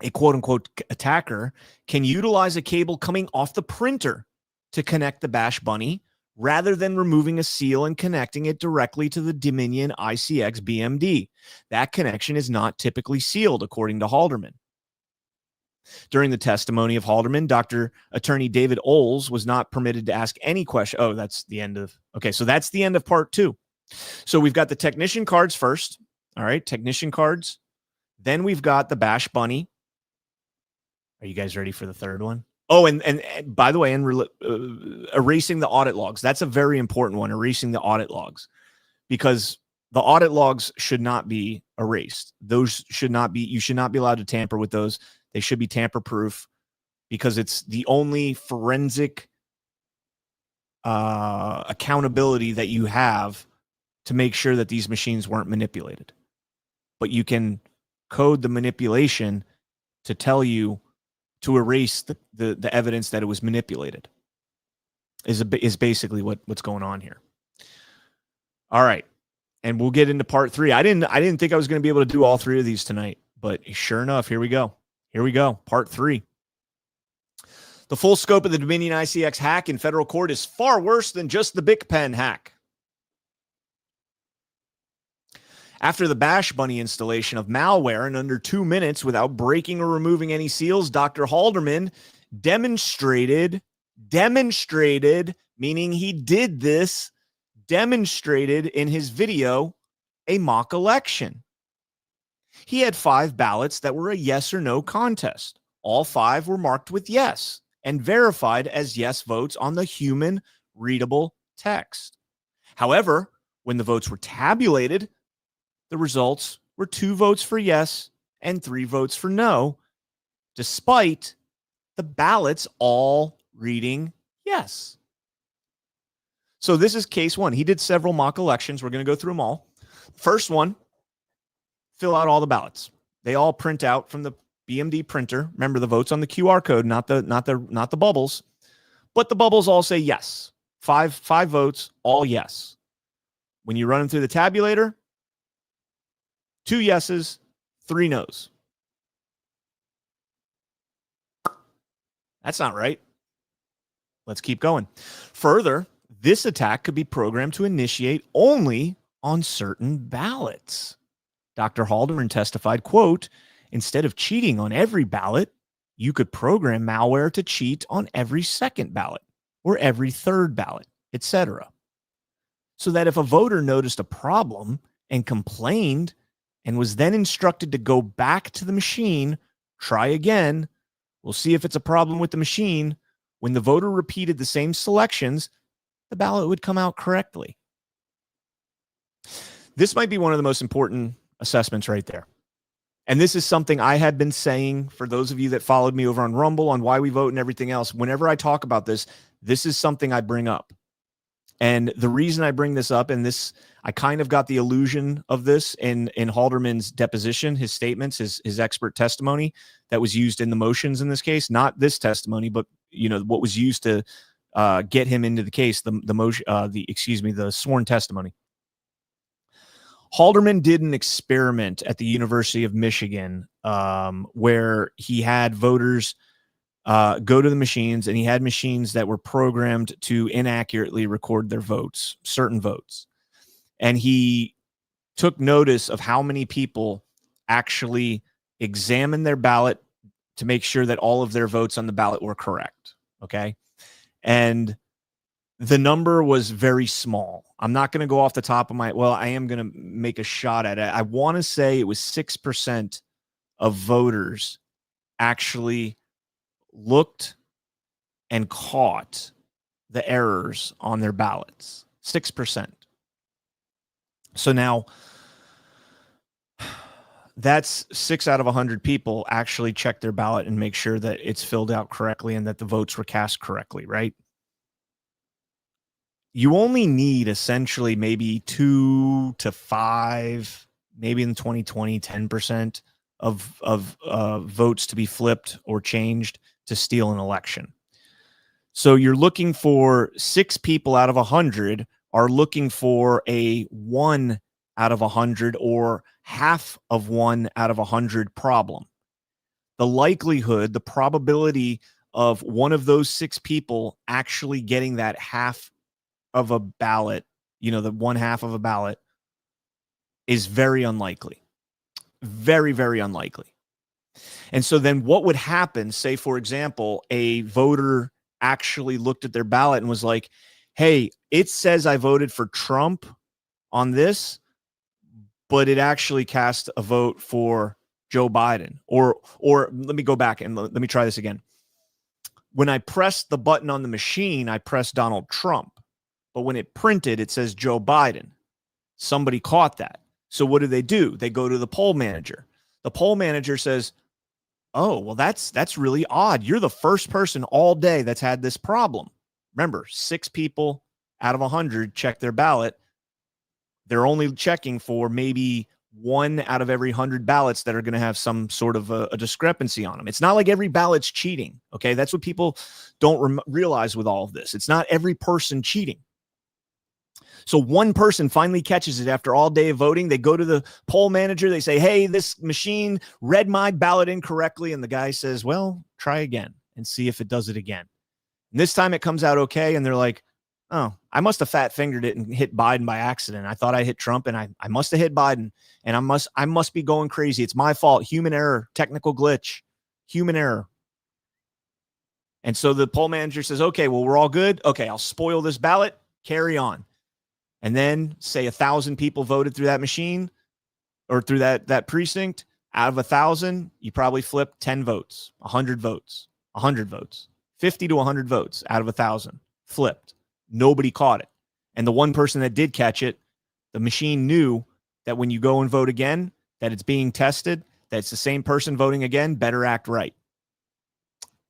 a quote-unquote attacker can utilize a cable coming off the printer to connect the Bash Bunny, rather than removing a seal and connecting it directly to the Dominion ICX BMD. That connection is not typically sealed, according to Halderman. During the testimony of Halderman, Dr. Attorney David Oles was not permitted to ask any question. Oh, that's the end of, okay, so that's the end of part 2. So we've got the technician cards first. All right, technician cards. Then we've got the Bash Bunny. Are you guys ready for the third one? Oh, and by the way, erasing the audit logs. That's a very important one, erasing the audit logs, because the audit logs should not be erased. Those should not be, you should not be allowed to tamper with those. They should be tamper-proof, because it's the only forensic accountability that you have to make sure that these machines weren't manipulated. But you can code the manipulation to tell you to erase the evidence that it was manipulated. Is basically what's going on here. All right, and we'll get into part 3. I didn't think I was going to be able to do all 3 of these tonight, but sure enough, here we go. Here we go, part 3. The full scope of the Dominion ICX hack in federal court is far worse than just the Bic Pen hack. After the Bash Bunny installation of malware in under 2 minutes without breaking or removing any seals, Dr. Halderman demonstrated, meaning he did this, demonstrated in his video a mock election. He had 5 ballots that were a yes or no contest. All 5 were marked with yes and verified as yes votes on the human readable text. However, when the votes were tabulated, the results were 2 votes for yes and 3 votes for no, despite the ballots all reading yes. So this is case 1. He did several mock elections. We're going to go through them all. First one, fill out all the ballots. They all print out from the BMD printer. Remember, the votes on the QR code, not the bubbles, but the bubbles all say yes. 5 votes, all yes. When you run them through the tabulator, 2 yeses, 3 nos. That's not right. Let's keep going. Further, this attack could be programmed to initiate only on certain ballots. Dr. Halderman testified, quote, instead of cheating on every ballot, you could program malware to cheat on every second ballot or every third ballot, etc. So that if a voter noticed a problem and complained and was then instructed to go back to the machine, try again, we'll see if it's a problem with the machine. When the voter repeated the same selections, the ballot would come out correctly. This might be one of the most important assessments right there. And this is something I had been saying for those of you that followed me over on Rumble, on Why We Vote and everything else. Whenever I talk about this, this is something I bring up. And the reason I bring this up, and this, I kind of got the illusion of this in Halderman's deposition, his statements, his expert testimony that was used in the motions in this case, not this testimony, but what was used to get him into the case, the sworn testimony. Halderman did an experiment at the University of Michigan where he had voters go to the machines, and he had machines that were programmed to inaccurately record their votes, certain votes. And he took notice of how many people actually examined their ballot to make sure that all of their votes on the ballot were correct. Okay. And the number was very small. I'm not going to go off the top of I am going to make a shot at it. I want to say it was 6% of voters actually looked and caught the errors on their ballots. 6%. So now that's 6 out of 100 people actually check their ballot and make sure that it's filled out correctly and that the votes were cast correctly, right? You only need essentially maybe 2 to 5, maybe in 2020, 10% of votes to be flipped or changed to steal an election. So you're looking for 6 people out of 100 are looking for a 1 out of 100 or half of 1 out of 100 problem. The likelihood, the probability of one of those 6 people actually getting that half of a ballot, the one half of a ballot, is very unlikely. Very, very unlikely. And so then what would happen, say, for example, a voter actually looked at their ballot and was like, hey, it says I voted for Trump on this, but it actually cast a vote for Joe Biden. Or let me go back and let me try this again. When I pressed the button on the machine, I pressed Donald Trump. But when it printed, it says Joe Biden. Somebody caught that. So what do? They go to the poll manager. The poll manager says, oh, well, that's really odd. You're the first person all day that's had this problem. Remember, 6 people out of 100 check their ballot. They're only checking for maybe 1 out of every 100 ballots that are going to have some sort of a discrepancy on them. It's not like every ballot's cheating. Okay. That's what people don't realize with all of this. It's not every person cheating. So one person finally catches it after all day of voting. They go to the poll manager. They say, hey, this machine read my ballot incorrectly. And the guy says, well, try again and see if it does it again. And this time it comes out okay. And they're like, oh, I must have fat fingered it and hit Biden by accident. I thought I hit Trump and I must have hit Biden, and I must be going crazy. It's my fault. Human error, technical glitch, human error. And so the poll manager says, okay, well, we're all good. Okay, I'll spoil this ballot. Carry on. And then say 1,000 people voted through that machine or through that precinct. Out of 1,000, you probably flipped 10 votes, 100 votes, 100 votes, 50 to 100 votes out of 1,000 flipped. Nobody caught it. And the one person that did catch it, the machine knew that when you go and vote again, that it's being tested, that it's the same person voting again, better act right.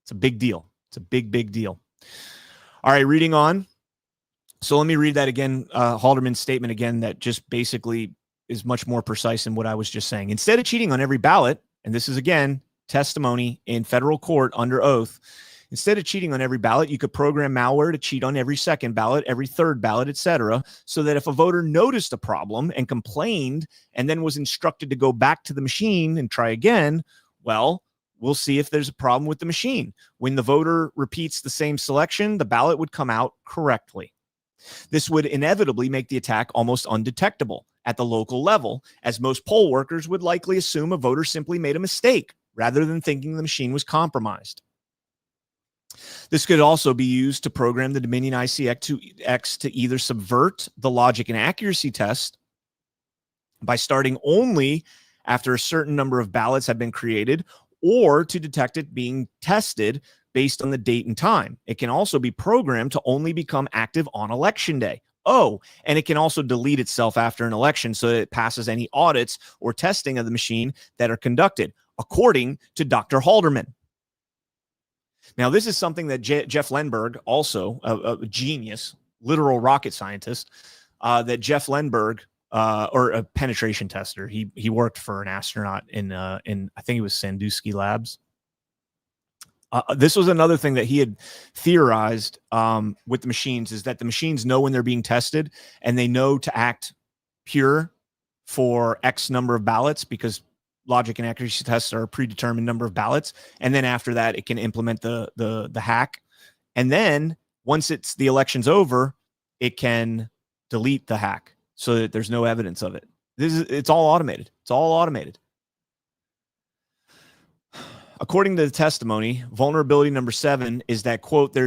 It's a big deal. It's a big, big deal. All right, reading on. So let me read that again, Halderman's statement again, that just basically is much more precise than what I was just saying. Instead of cheating on every ballot, and this is, again, testimony in federal court under oath, instead of cheating on every ballot, you could program malware to cheat on every second ballot, every third ballot, etc., so that if a voter noticed a problem and complained and then was instructed to go back to the machine and try again, well, we'll see if there's a problem with the machine. When the voter repeats the same selection, the ballot would come out correctly. This would inevitably make the attack almost undetectable at the local level, as most poll workers would likely assume a voter simply made a mistake rather than thinking the machine was compromised. This could also be used to program the Dominion ICX to either subvert the logic and accuracy test by starting only after a certain number of ballots have been created, or to detect it being tested based on the date and time. It can also be programmed to only become active on election day. Oh, and it can also delete itself after an election so that it passes any audits or testing of the machine that are conducted, according to Dr. Halderman. Now, this is something that Jeff Lenberg, also a genius, literal rocket scientist, that Jeff Lenberg, or a penetration tester, he worked for an astronaut in I think it was Sandusky Labs. This was another thing that he had theorized with the machines, is that the machines know when they're being tested, and they know to act pure for X number of ballots, because logic and accuracy tests are a predetermined number of ballots. And then after that, it can implement the hack. And then once the election's over, it can delete the hack so that there's no evidence of it. It's all automated. It's all automated. According to the testimony, vulnerability number 7 is that, quote, there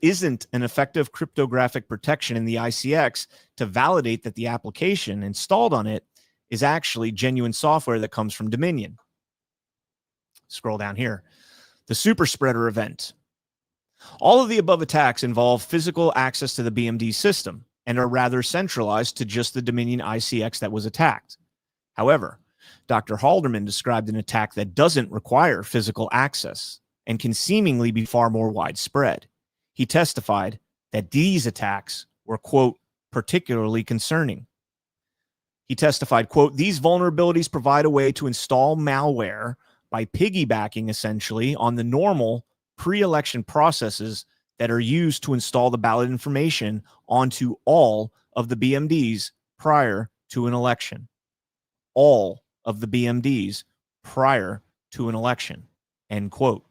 isn't an effective cryptographic protection in the ICX to validate that the application installed on it is actually genuine software that comes from Dominion. Scroll down here. The super spreader event. All of the above attacks involve physical access to the BMD system and are rather centralized to just the Dominion ICX that was attacked. However, Dr. Halderman described an attack that doesn't require physical access and can seemingly be far more widespread. He testified that these attacks were, quote, particularly concerning. He testified, quote, these vulnerabilities provide a way to install malware by piggybacking essentially on the normal pre-election processes that are used to install the ballot information onto all of the BMDs prior to an election. All of the BMDs prior to an election, end quote.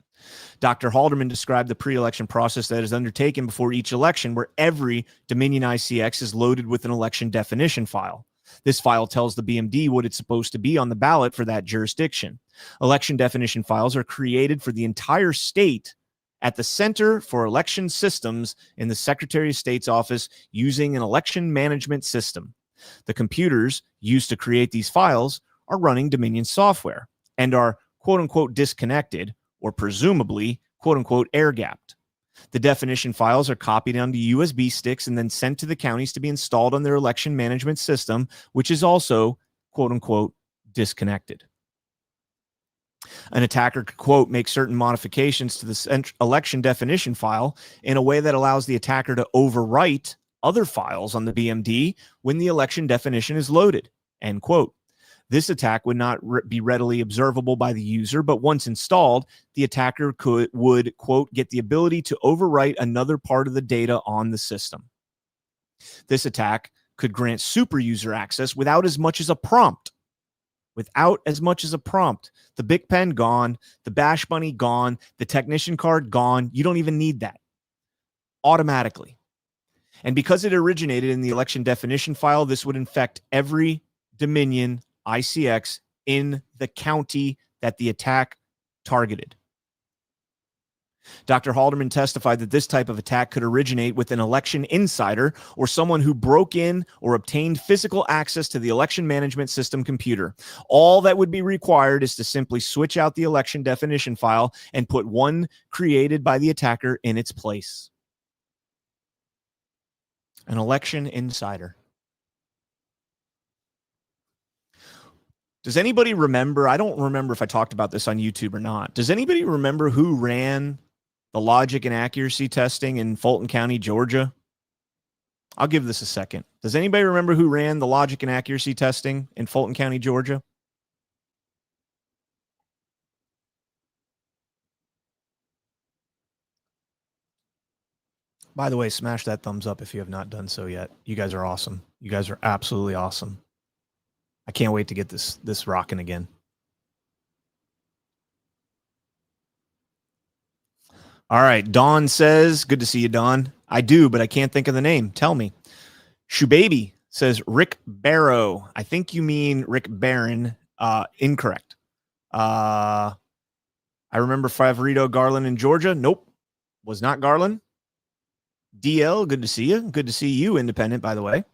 Dr. Halderman described the pre-election process that is undertaken before each election, where every Dominion ICX is loaded with an election definition file. This file tells the BMD what it's supposed to be on the ballot for that jurisdiction. Election definition files are created for the entire state at the Center for Election Systems in the Secretary of State's office using an election management system. The computers used to create these files are running Dominion software and are quote-unquote disconnected or presumably quote-unquote air-gapped. The definition files are copied onto USB sticks and then sent to the counties to be installed on their election management system, which is also quote-unquote disconnected. An attacker could, quote, make certain modifications to the election definition file in a way that allows the attacker to overwrite other files on the BMD when the election definition is loaded, end quote. This attack would not be readily observable by the user, but once installed, the attacker would, quote, get the ability to overwrite another part of the data on the system. This attack could grant super user access without as much as a prompt. The Bic pen gone, the Bash Bunny gone, the technician card gone. You don't even need that. Automatically. And because it originated in the election definition file, this would infect every Dominion ICX in the county that the attack targeted. Dr. Halderman testified that this type of attack could originate with an election insider or someone who broke in or obtained physical access to the election management system computer. All that would be required is to simply switch out the election definition file and put one created by the attacker in its place. An election insider. Does anybody remember? I don't remember if I talked about this on YouTube or not. Does anybody remember who ran the logic and accuracy testing in Fulton County, Georgia? I'll give this a second. Does anybody remember who ran the logic and accuracy testing in Fulton County, Georgia? By the way, smash that thumbs up if you have not done so yet. You guys are awesome. You guys are absolutely awesome. I can't wait to get this rocking again. All right. Dawn says, good to see you, Dawn. I do, but I can't think of the name. Tell me. Shubaby says Rick Barrow. I think you mean Rick Barron. Incorrect. I remember Favorito Garland in Georgia. Nope. Was not Garland. DL, good to see you. Good to see you, Independent, by the way.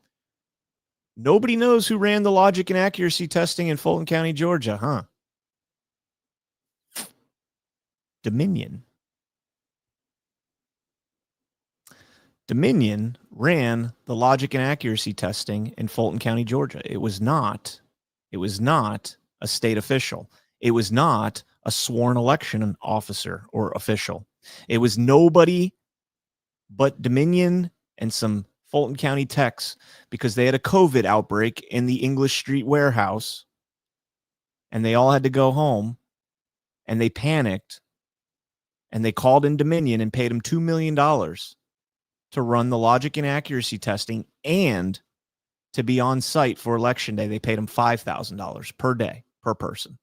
Nobody knows who ran the logic and accuracy testing in Fulton County, Georgia, huh? Dominion. Dominion ran the logic and accuracy testing in Fulton County, Georgia. It was not a state official. It was not a sworn election officer or official. It was nobody but Dominion and some Fulton County techs, because they had a COVID outbreak in the English Street warehouse and they all had to go home and they panicked and they called in Dominion and paid them $2 million to run the logic and accuracy testing and to be on site for election day. They paid them $5,000 per day, per person.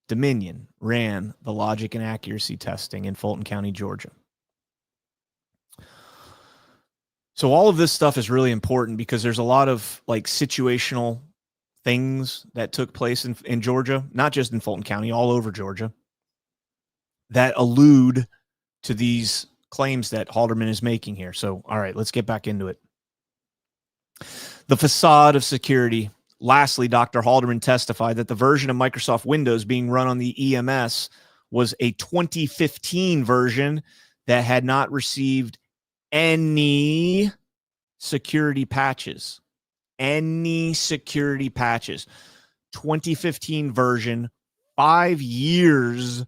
Dominion ran the logic and accuracy testing in Fulton County, Georgia. So all of this stuff is really important because there's a lot of like situational things that took place in Georgia, not just in Fulton County, all over Georgia, that allude to these claims that Halderman is making here. So, all right, let's get back into it. The facade of security. Lastly, Dr. Halderman testified that the version of Microsoft Windows being run on the EMS was a 2015 version that had not received any security patches. 2015 version, 5 years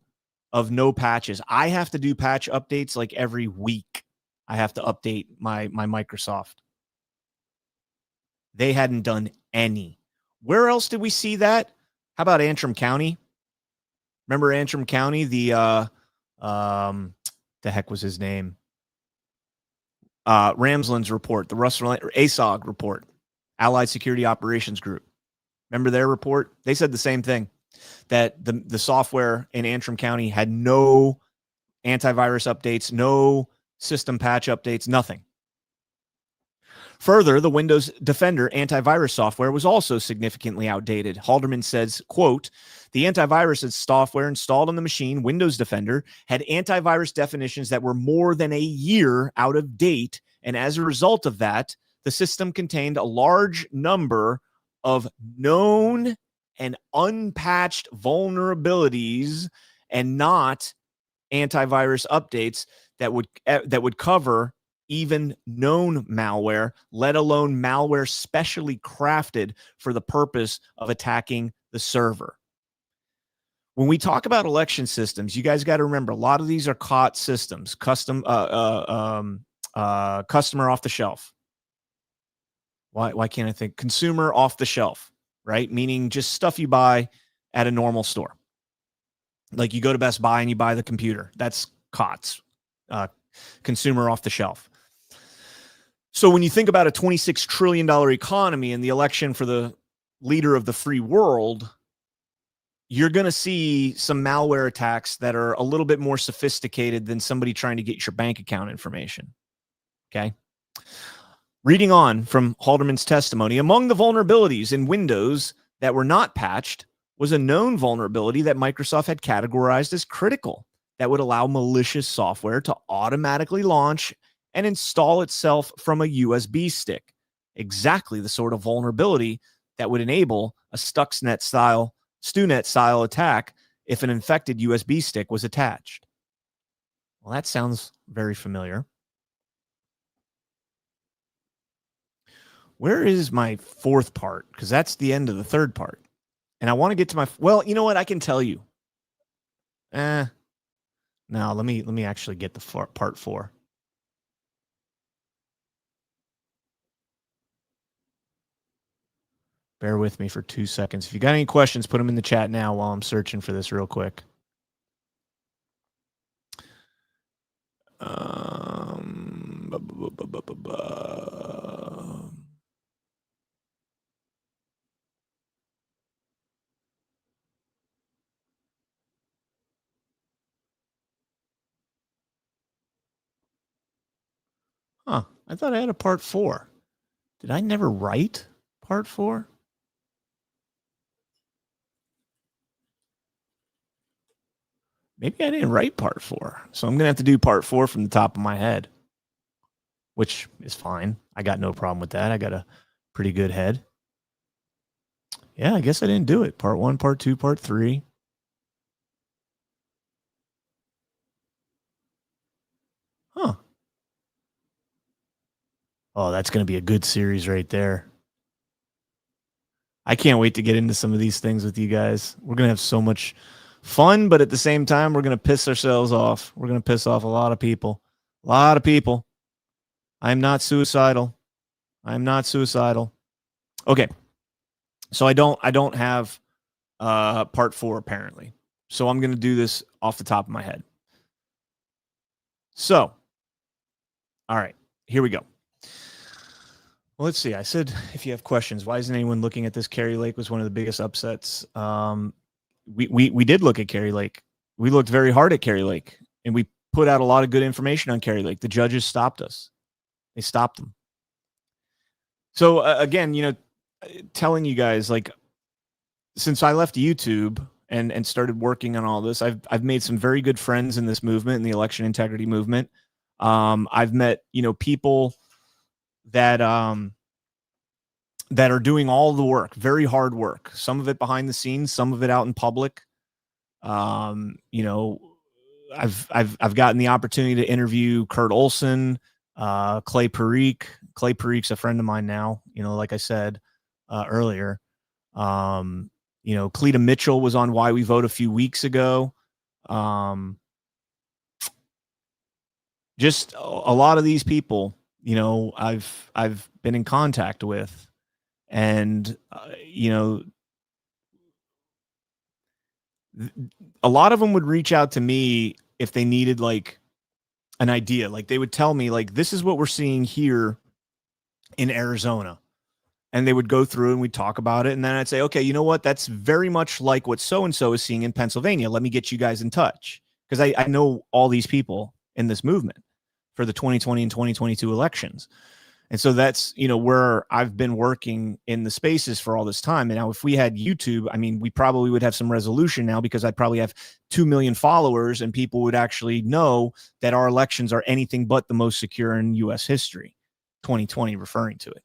of no patches. I have to do patch updates like every week. I have to update my Microsoft. They hadn't done any. Where else did we see that? How about Antrim County? Remember Antrim County? The heck was his name? Ramsland's report, the Russell ASOG report, Allied Security Operations Group. Remember their report? They said the same thing. that the software in Antrim County had no antivirus updates, no system patch updates, nothing. Further, the Windows Defender antivirus software was also significantly outdated. Halderman says, quote, the antivirus software installed on the machine, Windows Defender, had antivirus definitions that were more than a year out of date. And as a result of that, the system contained a large number of known and unpatched vulnerabilities and not antivirus updates that would cover even known malware, let alone malware specially crafted for the purpose of attacking the server. When we talk about election systems, you guys got to remember a lot of these are COTS systems, customer off the shelf. Why can't I think? Consumer off the shelf, right? Meaning just stuff you buy at a normal store. Like you go to Best Buy and you buy the computer. That's COTS, consumer off the shelf. So when you think about a $26 trillion economy and the election for the leader of the free world, you're going to see some malware attacks that are a little bit more sophisticated than somebody trying to get your bank account information. Okay. Reading on from Halderman's testimony, among the vulnerabilities in Windows that were not patched was a known vulnerability that Microsoft had categorized as critical that would allow malicious software to automatically launch and install itself from a USB stick. Exactly the sort of vulnerability that would enable a Stuxnet style attack if an infected USB stick was attached. Well, that sounds very familiar. Where is my fourth part? Because that's the end of the third part. And I want to get to my, well, you know what? I can tell you. No, let me actually get the part 4. Bear with me for 2 seconds. If you got any questions, put them in the chat now while I'm searching for this real quick. Huh. I thought I had a part 4. Did I never write part 4? Maybe I didn't write part 4. So I'm going to have to do part 4 from the top of my head, which is fine. I got no problem with that. I got a pretty good head. Yeah, I guess I didn't do it. Part 1, part 2, part 3. Huh. Oh, that's going to be a good series right there. I can't wait to get into some of these things with you guys. We're going to have so much fun, but at the same time, we're going to piss ourselves off. We're going to piss off a lot of people. A lot of people. I'm not suicidal. I'm not suicidal. Okay. So I don't have part 4 apparently. So I'm going to do this off the top of my head. So, all right, here we go. Well, let's see. I said, if you have questions, why isn't anyone looking at this? Kari Lake was one of the biggest upsets. We did look at Kari Lake. We looked very hard at Kari Lake, and we put out a lot of good information on Kari Lake. The judges stopped us. They stopped them. So again, you know, telling you guys, like, since I left YouTube and started working on all this, I've made some very good friends in this movement, in the election integrity movement. I've met, you know, people that that are doing all the work, very hard work, some of it behind the scenes, some of it out in public. You know, I've gotten the opportunity to interview Kurt Olson, Clay Parikh. Clay Parikh's a friend of mine now, you know, like I said earlier. You know, Cleta Mitchell was on Why We Vote a few weeks ago. Just a lot of these people, you know, I've been in contact with, and you know, a lot of them would reach out to me if they needed like an idea. Like they would tell me, like, this is what we're seeing here in Arizona. and they would go through and we'd talk about it. And then I'd say, okay, you know what? That's very much like what so-and-so is seeing in Pennsylvania. Let me get you guys in touch. Because I know all these people in this movement for the 2020 and 2022 elections. And so that's, you know, where I've been working in the spaces for all this time. And now if we had YouTube, I mean, we probably would have some resolution now, because I'd probably have 2 million followers and people would actually know that our elections are anything but the most secure in US history, 2020 referring to it.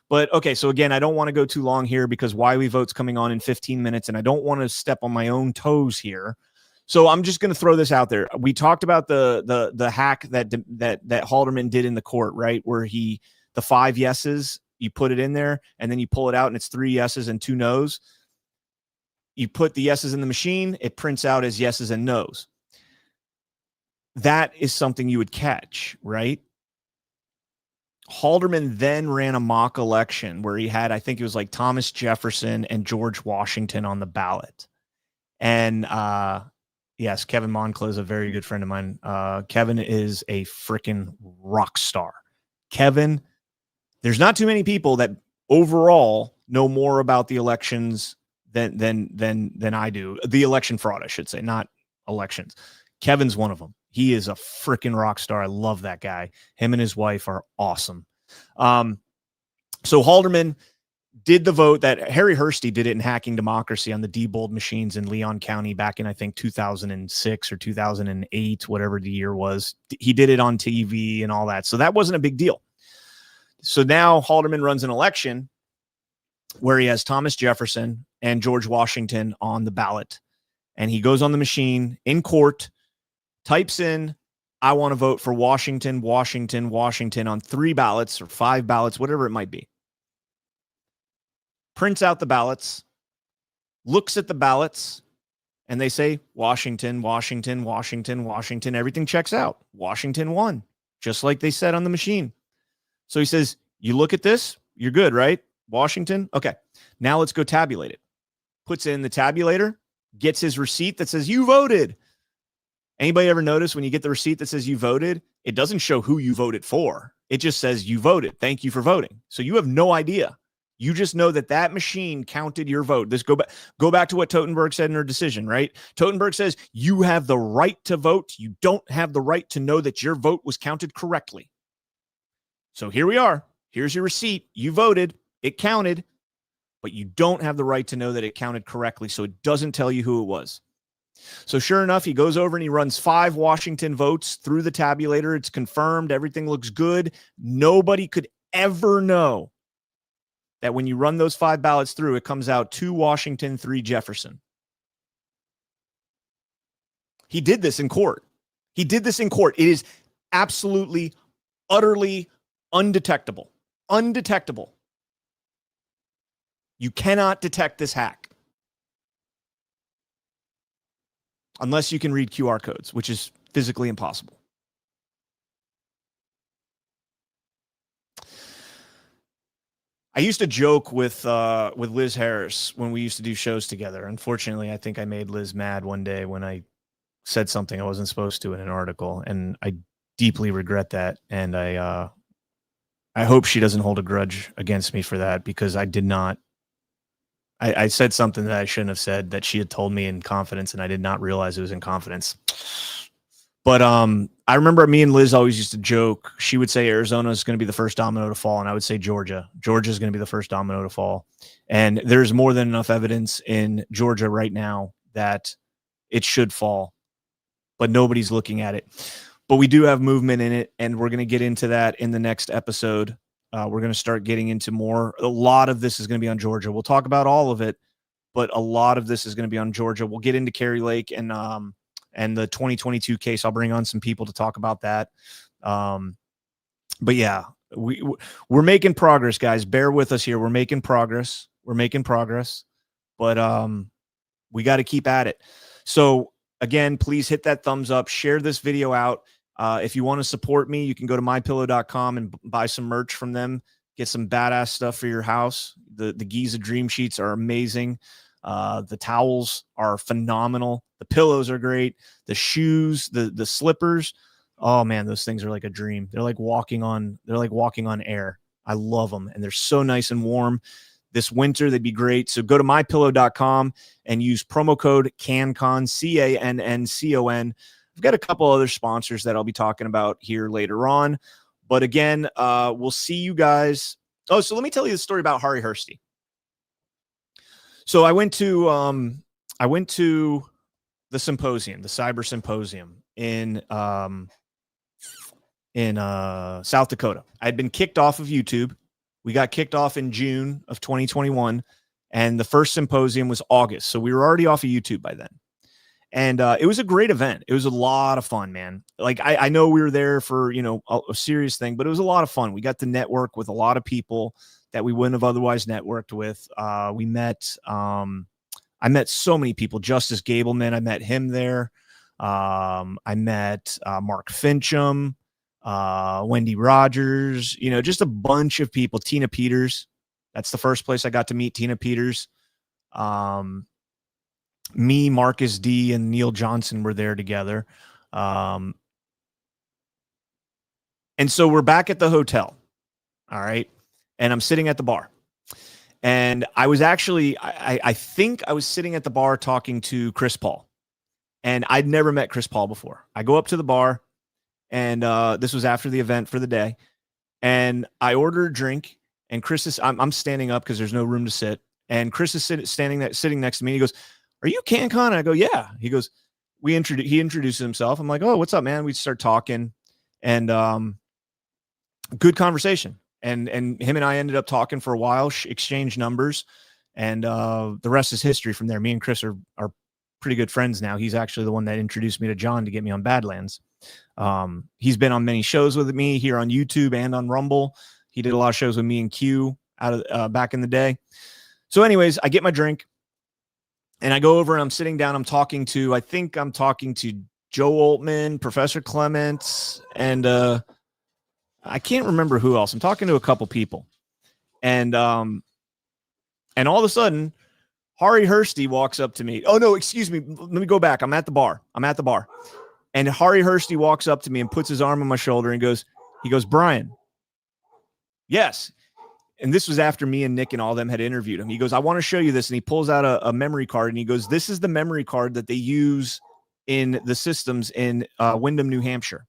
But okay, so again, I don't want to go too long here because Why We Vote's coming on in 15 minutes and I don't want to step on my own toes here. So I'm just going to throw this out there. We talked about the hack that Haldeman did in the court, right? Where the 5 yeses, you put it in there and then you pull it out and it's 3 yeses and 2 nos. You put the yeses in the machine, it prints out as yeses and nos. That is something you would catch, right? Haldeman then ran a mock election where he had, I think it was like Thomas Jefferson and George Washington on the ballot. And yes, Kevin Moncla is a very good friend of mine. Kevin is a freaking rock star. Kevin, there's not too many people that overall know more about the elections than I do. The election fraud, I should say, not elections. Kevin's one of them. He is a freaking rock star. I love that guy. Him and his wife are awesome. So Haldeman did the vote that Harry Hursty did it in Hacking Democracy on the Diebold machines in Leon County back in, I think, 2006 or 2008, whatever the year was. He did it on TV and all that. So that wasn't a big deal. So now Haldeman runs an election where he has Thomas Jefferson and George Washington on the ballot. And he goes on the machine in court, types in, I want to vote for Washington, Washington, Washington on 3 ballots or 5 ballots, whatever it might be. Prints out the ballots, looks at the ballots, and they say, Washington, Washington, Washington, Washington. Everything checks out. Washington won, just like they said on the machine. So he says, you look at this, you're good, right? Washington? Okay. Now let's go tabulate it. Puts it in the tabulator, gets his receipt that says you voted. Anybody ever notice when you get the receipt that says you voted, it doesn't show who you voted for. It just says you voted. Thank you for voting. So you have no idea. You just know that that machine counted your vote. Go back to what Totenberg said in her decision, right? Totenberg says you have the right to vote. You don't have the right to know that your vote was counted correctly. So here we are. Here's your receipt. You voted. It counted, but you don't have the right to know that it counted correctly. So it doesn't tell you who it was. So sure enough, he goes over and he runs 5 Washington votes through the tabulator. It's confirmed. Everything looks good. Nobody could ever know that when you run those 5 ballots through, it comes out 2 Washington, 3 Jefferson. He did this in court. He did this in court. It is absolutely, utterly undetectable. Undetectable. You cannot detect this hack unless you can read QR codes, which is physically impossible. I used to joke with Liz Harris when we used to do shows together. Unfortunately, I think I made Liz mad one day when I said something I wasn't supposed to in an article, and I deeply regret that. And I hope she doesn't hold a grudge against me for that, because I did not. I said something that I shouldn't have said that she had told me in confidence, and I did not realize it was in confidence. But I remember me and Liz always used to joke. She would say Arizona is going to be the first domino to fall, and I would say Georgia. Georgia is going to be the first domino to fall. And there's more than enough evidence in Georgia right now that it should fall, but nobody's looking at it. But we do have movement in it, and we're going to get into that in the next episode. We're going to start getting into more. A lot of this is going to be on Georgia. We'll talk about all of it, but a lot of this is going to be on Georgia. We'll get into Kari Lake and the 2022 case. I'll bring on some people to talk about that. But yeah, we're making progress, guys. Bear with us here. We're making progress. But we got to keep at it. So again, please hit that thumbs up, share this video out. If you want to support me, you can go to mypillow.com and buy some merch from them. Get some badass stuff for your house. The Giza Dream Sheets are amazing. The towels are phenomenal. The pillows are great. The shoes, the slippers. Oh man, those things are like a dream. They're like walking on air. I love them, and they're so nice and warm. This winter, they'd be great. So go to mypillow.com and use promo code CANCON, CANNCON. I've got a couple other sponsors that I'll be talking about here later on. But again, we'll see you guys. Oh, so let me tell you the story about Hari Hursty. So I went to the symposium, the cyber symposium in South Dakota. I'd been kicked off of YouTube. We got kicked off in June of 2021, and the first symposium was August. So we were already off of YouTube by then. And it was a great event. It was a lot of fun, man. Like I know we were there for, a serious thing, but it was a lot of fun. We got to network with a lot of people that we wouldn't have otherwise networked with. I met so many people. Justice Gableman, I met him there. I met Mark Fincham, Wendy Rogers, just a bunch of people. Tina Peters. That's the first place I got to meet Tina Peters. Me, Marcus D, and Neil Johnson were there together. And so we're back at the hotel. All right. And I'm sitting at the bar. And I was actually, I think I was sitting at the bar talking to Chris Paul. And I'd never met Chris Paul before. I go up to the bar, and this was after the event for the day. And I order a drink, and Chris is, I'm standing up because there's no room to sit. And Chris is sitting next to me. And he goes, "Are you CanCon?" And I go, "Yeah." He goes, he introduces himself. I'm like, "Oh, what's up, man?" We start talking, and good conversation. And him and I ended up talking for a while, exchanged numbers, and the rest is history from there. Me and Chris are pretty good friends now. He's actually the one that introduced me to John to get me on Badlands. He's been on many shows with me here on YouTube and on Rumble. He did a lot of shows with me and Q out of back in the day. So anyways, I get my drink, and I go over, and I'm sitting down. I'm talking to Joe Oltmann, Professor Clements, and I can't remember who else. I'm talking to a couple people, and all of a sudden, Hari Hursty walks up to me. Oh no, excuse me. Let me go back. I'm at the bar. And Hari Hursty walks up to me and puts his arm on my shoulder and goes, "Brian." Yes. And this was after me and Nick and all them had interviewed him. He goes, "I want to show you this." And he pulls out a memory card, and he goes, "This is the memory card that they use in the systems in Windham, New Hampshire.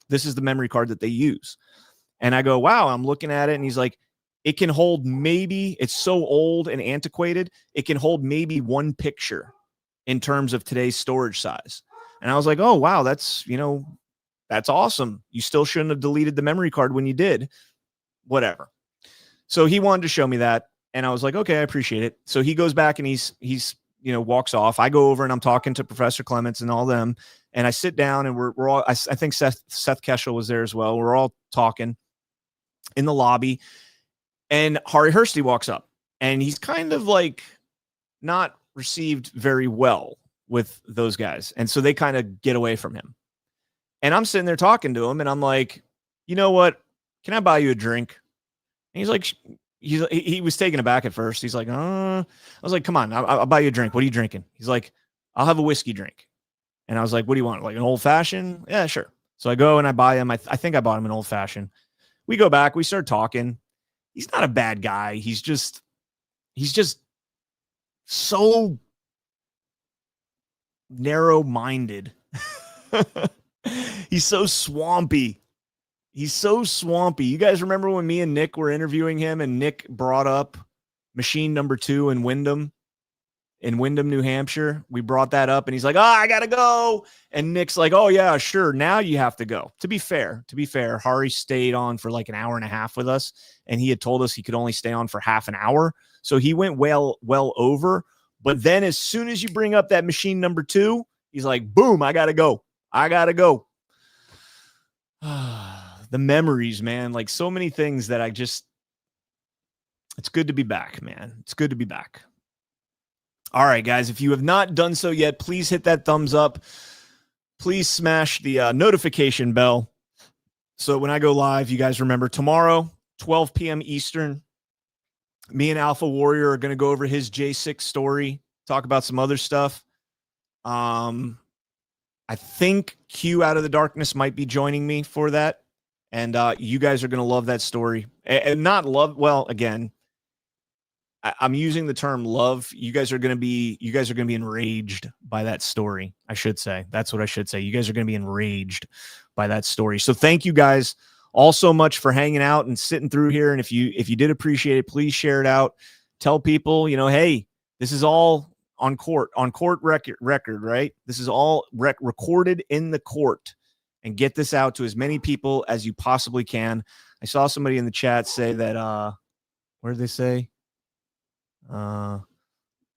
This is the memory card that they use." And I go, "Wow." I'm looking at it, and he's like, "It can hold maybe," it's so old and antiquated, "it can hold maybe one picture in terms of today's storage size." And I was like, "Oh, wow, that's awesome. You still shouldn't have deleted the memory card when you did." Whatever. So he wanted to show me that, and I was like, "Okay, I appreciate it." So he goes back, and he's walks off. I go over, and I'm talking to Professor Clements and all them, and I sit down, and we're all, I think Seth Keshel was there as well. We're all talking in the lobby, and Hari Hursty walks up, and he's kind of like not received very well with those guys. And so they kind of get away from him. And I'm sitting there talking to him, and I'm like, "You know what? Can I buy you a drink?" And he's like, he was taken aback at first. He's like, I was like, "Come on, I'll buy you a drink. What are you drinking?" He's like, "I'll have a whiskey drink." And I was like, "What do you want? Like an old fashioned?" "Yeah, sure." So I go and I buy him. I think I bought him an old fashioned. We go back, we start talking. He's not a bad guy. He's just so narrow-minded. He's so swampy. You guys remember when me and Nick were interviewing him, and Nick brought up machine number 2 in Windham, New Hampshire? We brought that up, and he's like, "Oh, I got to go." And Nick's like, "Oh yeah, sure. Now you have to go." To be fair, Hari stayed on for like an hour and a half with us, and he had told us he could only stay on for half an hour. So he went well over. But then as soon as you bring up that machine number 2, he's like, "Boom, I got to go. The memories, man. Like so many things that it's good to be back, man. It's good to be back. All right, guys, if you have not done so yet, please hit that thumbs up. Please smash the notification bell. So when I go live, you guys remember tomorrow, 12 p.m. Eastern, me and Alpha Warrior are going to go over his J6 story, talk about some other stuff. I think Q Out of the Darkness might be joining me for that. And you guys are going to love that story. and not love. Well, again, I'm using the term love. You guys are going to be enraged by that story. I should say. That's what I should say. You guys are going to be enraged by that story. So thank you guys all so much for hanging out and sitting through here. And if you did appreciate it, please share it out. Tell people, hey, this is all on court record, right? This is all recorded in the court, and get this out to as many people as you possibly can. I saw somebody in the chat say that, what did they say?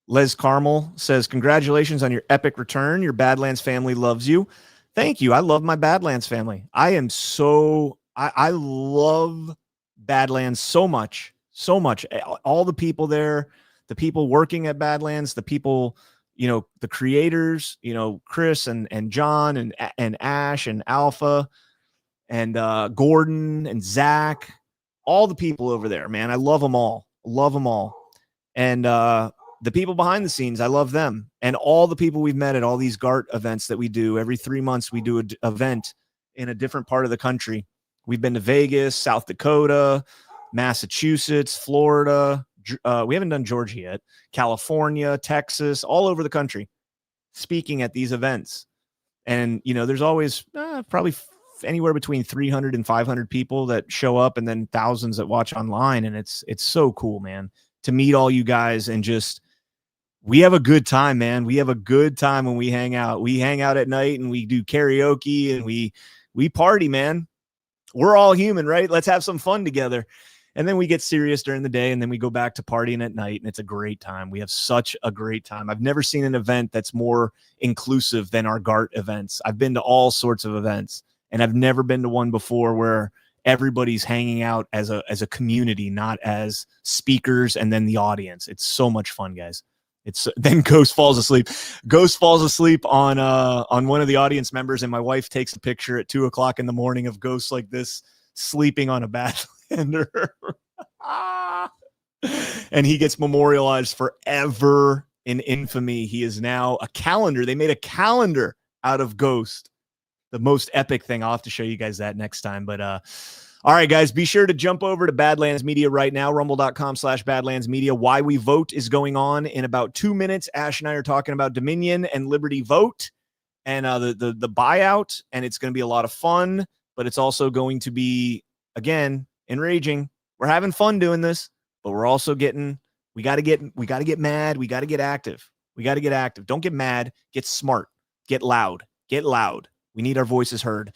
Les Carmel says, congratulations on your epic return. Your Badlands family loves you. Thank you. I love my Badlands family. I love Badlands so much. All the people there, the people working at Badlands, the people, the creators, Chris and John and Ash and Alpha and Gordon and Zach, all the people over there, man. I love them all. And the people behind the scenes, I love them. And all the people we've met at all these GART events that we do. Every 3 months, we do an event in a different part of the country. We've been to Vegas, South Dakota, Massachusetts, Florida. We haven't done Georgia yet. California, Texas, all over the country, speaking at these events. And, there's always probably anywhere between 300 and 500 people that show up, and then thousands that watch online. And it's so cool, man, to meet all you guys. And we have a good time, man. We have a good time when we hang out. We hang out at night and we do karaoke and we party, man. We're all human, right? Let's have some fun together. And then we get serious during the day, and then we go back to partying at night, and it's a great time. We have such a great time. I've never seen an event that's more inclusive than our GART events. I've been to all sorts of events, and I've never been to one before where everybody's hanging out as a community, not as speakers and then the audience. It's so much fun, guys. Then Ghost falls asleep. Ghost falls asleep on one of the audience members, and my wife takes a picture at 2:00 in the morning of Ghost like this, sleeping on a Badlander. And he gets memorialized forever in infamy. He is now a calendar. They made a calendar out of Ghost. The most epic thing. I'll have to show you guys that next time. But all right, guys, be sure to jump over to Badlands Media right now, rumble.com/Badlands Media. Why We Vote is going on in about 2 minutes. Ash and I are talking about Dominion and Liberty Vote and the buyout, and it's going to be a lot of fun, but it's also going to be, again, enraging. We're having fun doing this, but we're also we got to get mad. We got to get active. Don't get mad. Get smart. Get loud. We need our voices heard.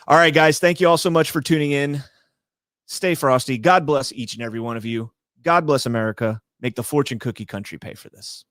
All right, guys. Thank you all so much for tuning in. Stay frosty. God bless each and every one of you. God bless America. Make the fortune cookie country pay for this.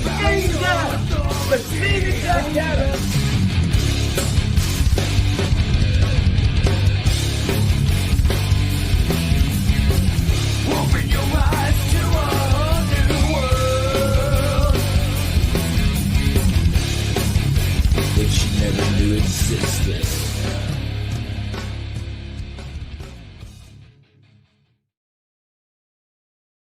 stains out, the Phoenix Academy. Open your eyes to a new world that you never knew existed.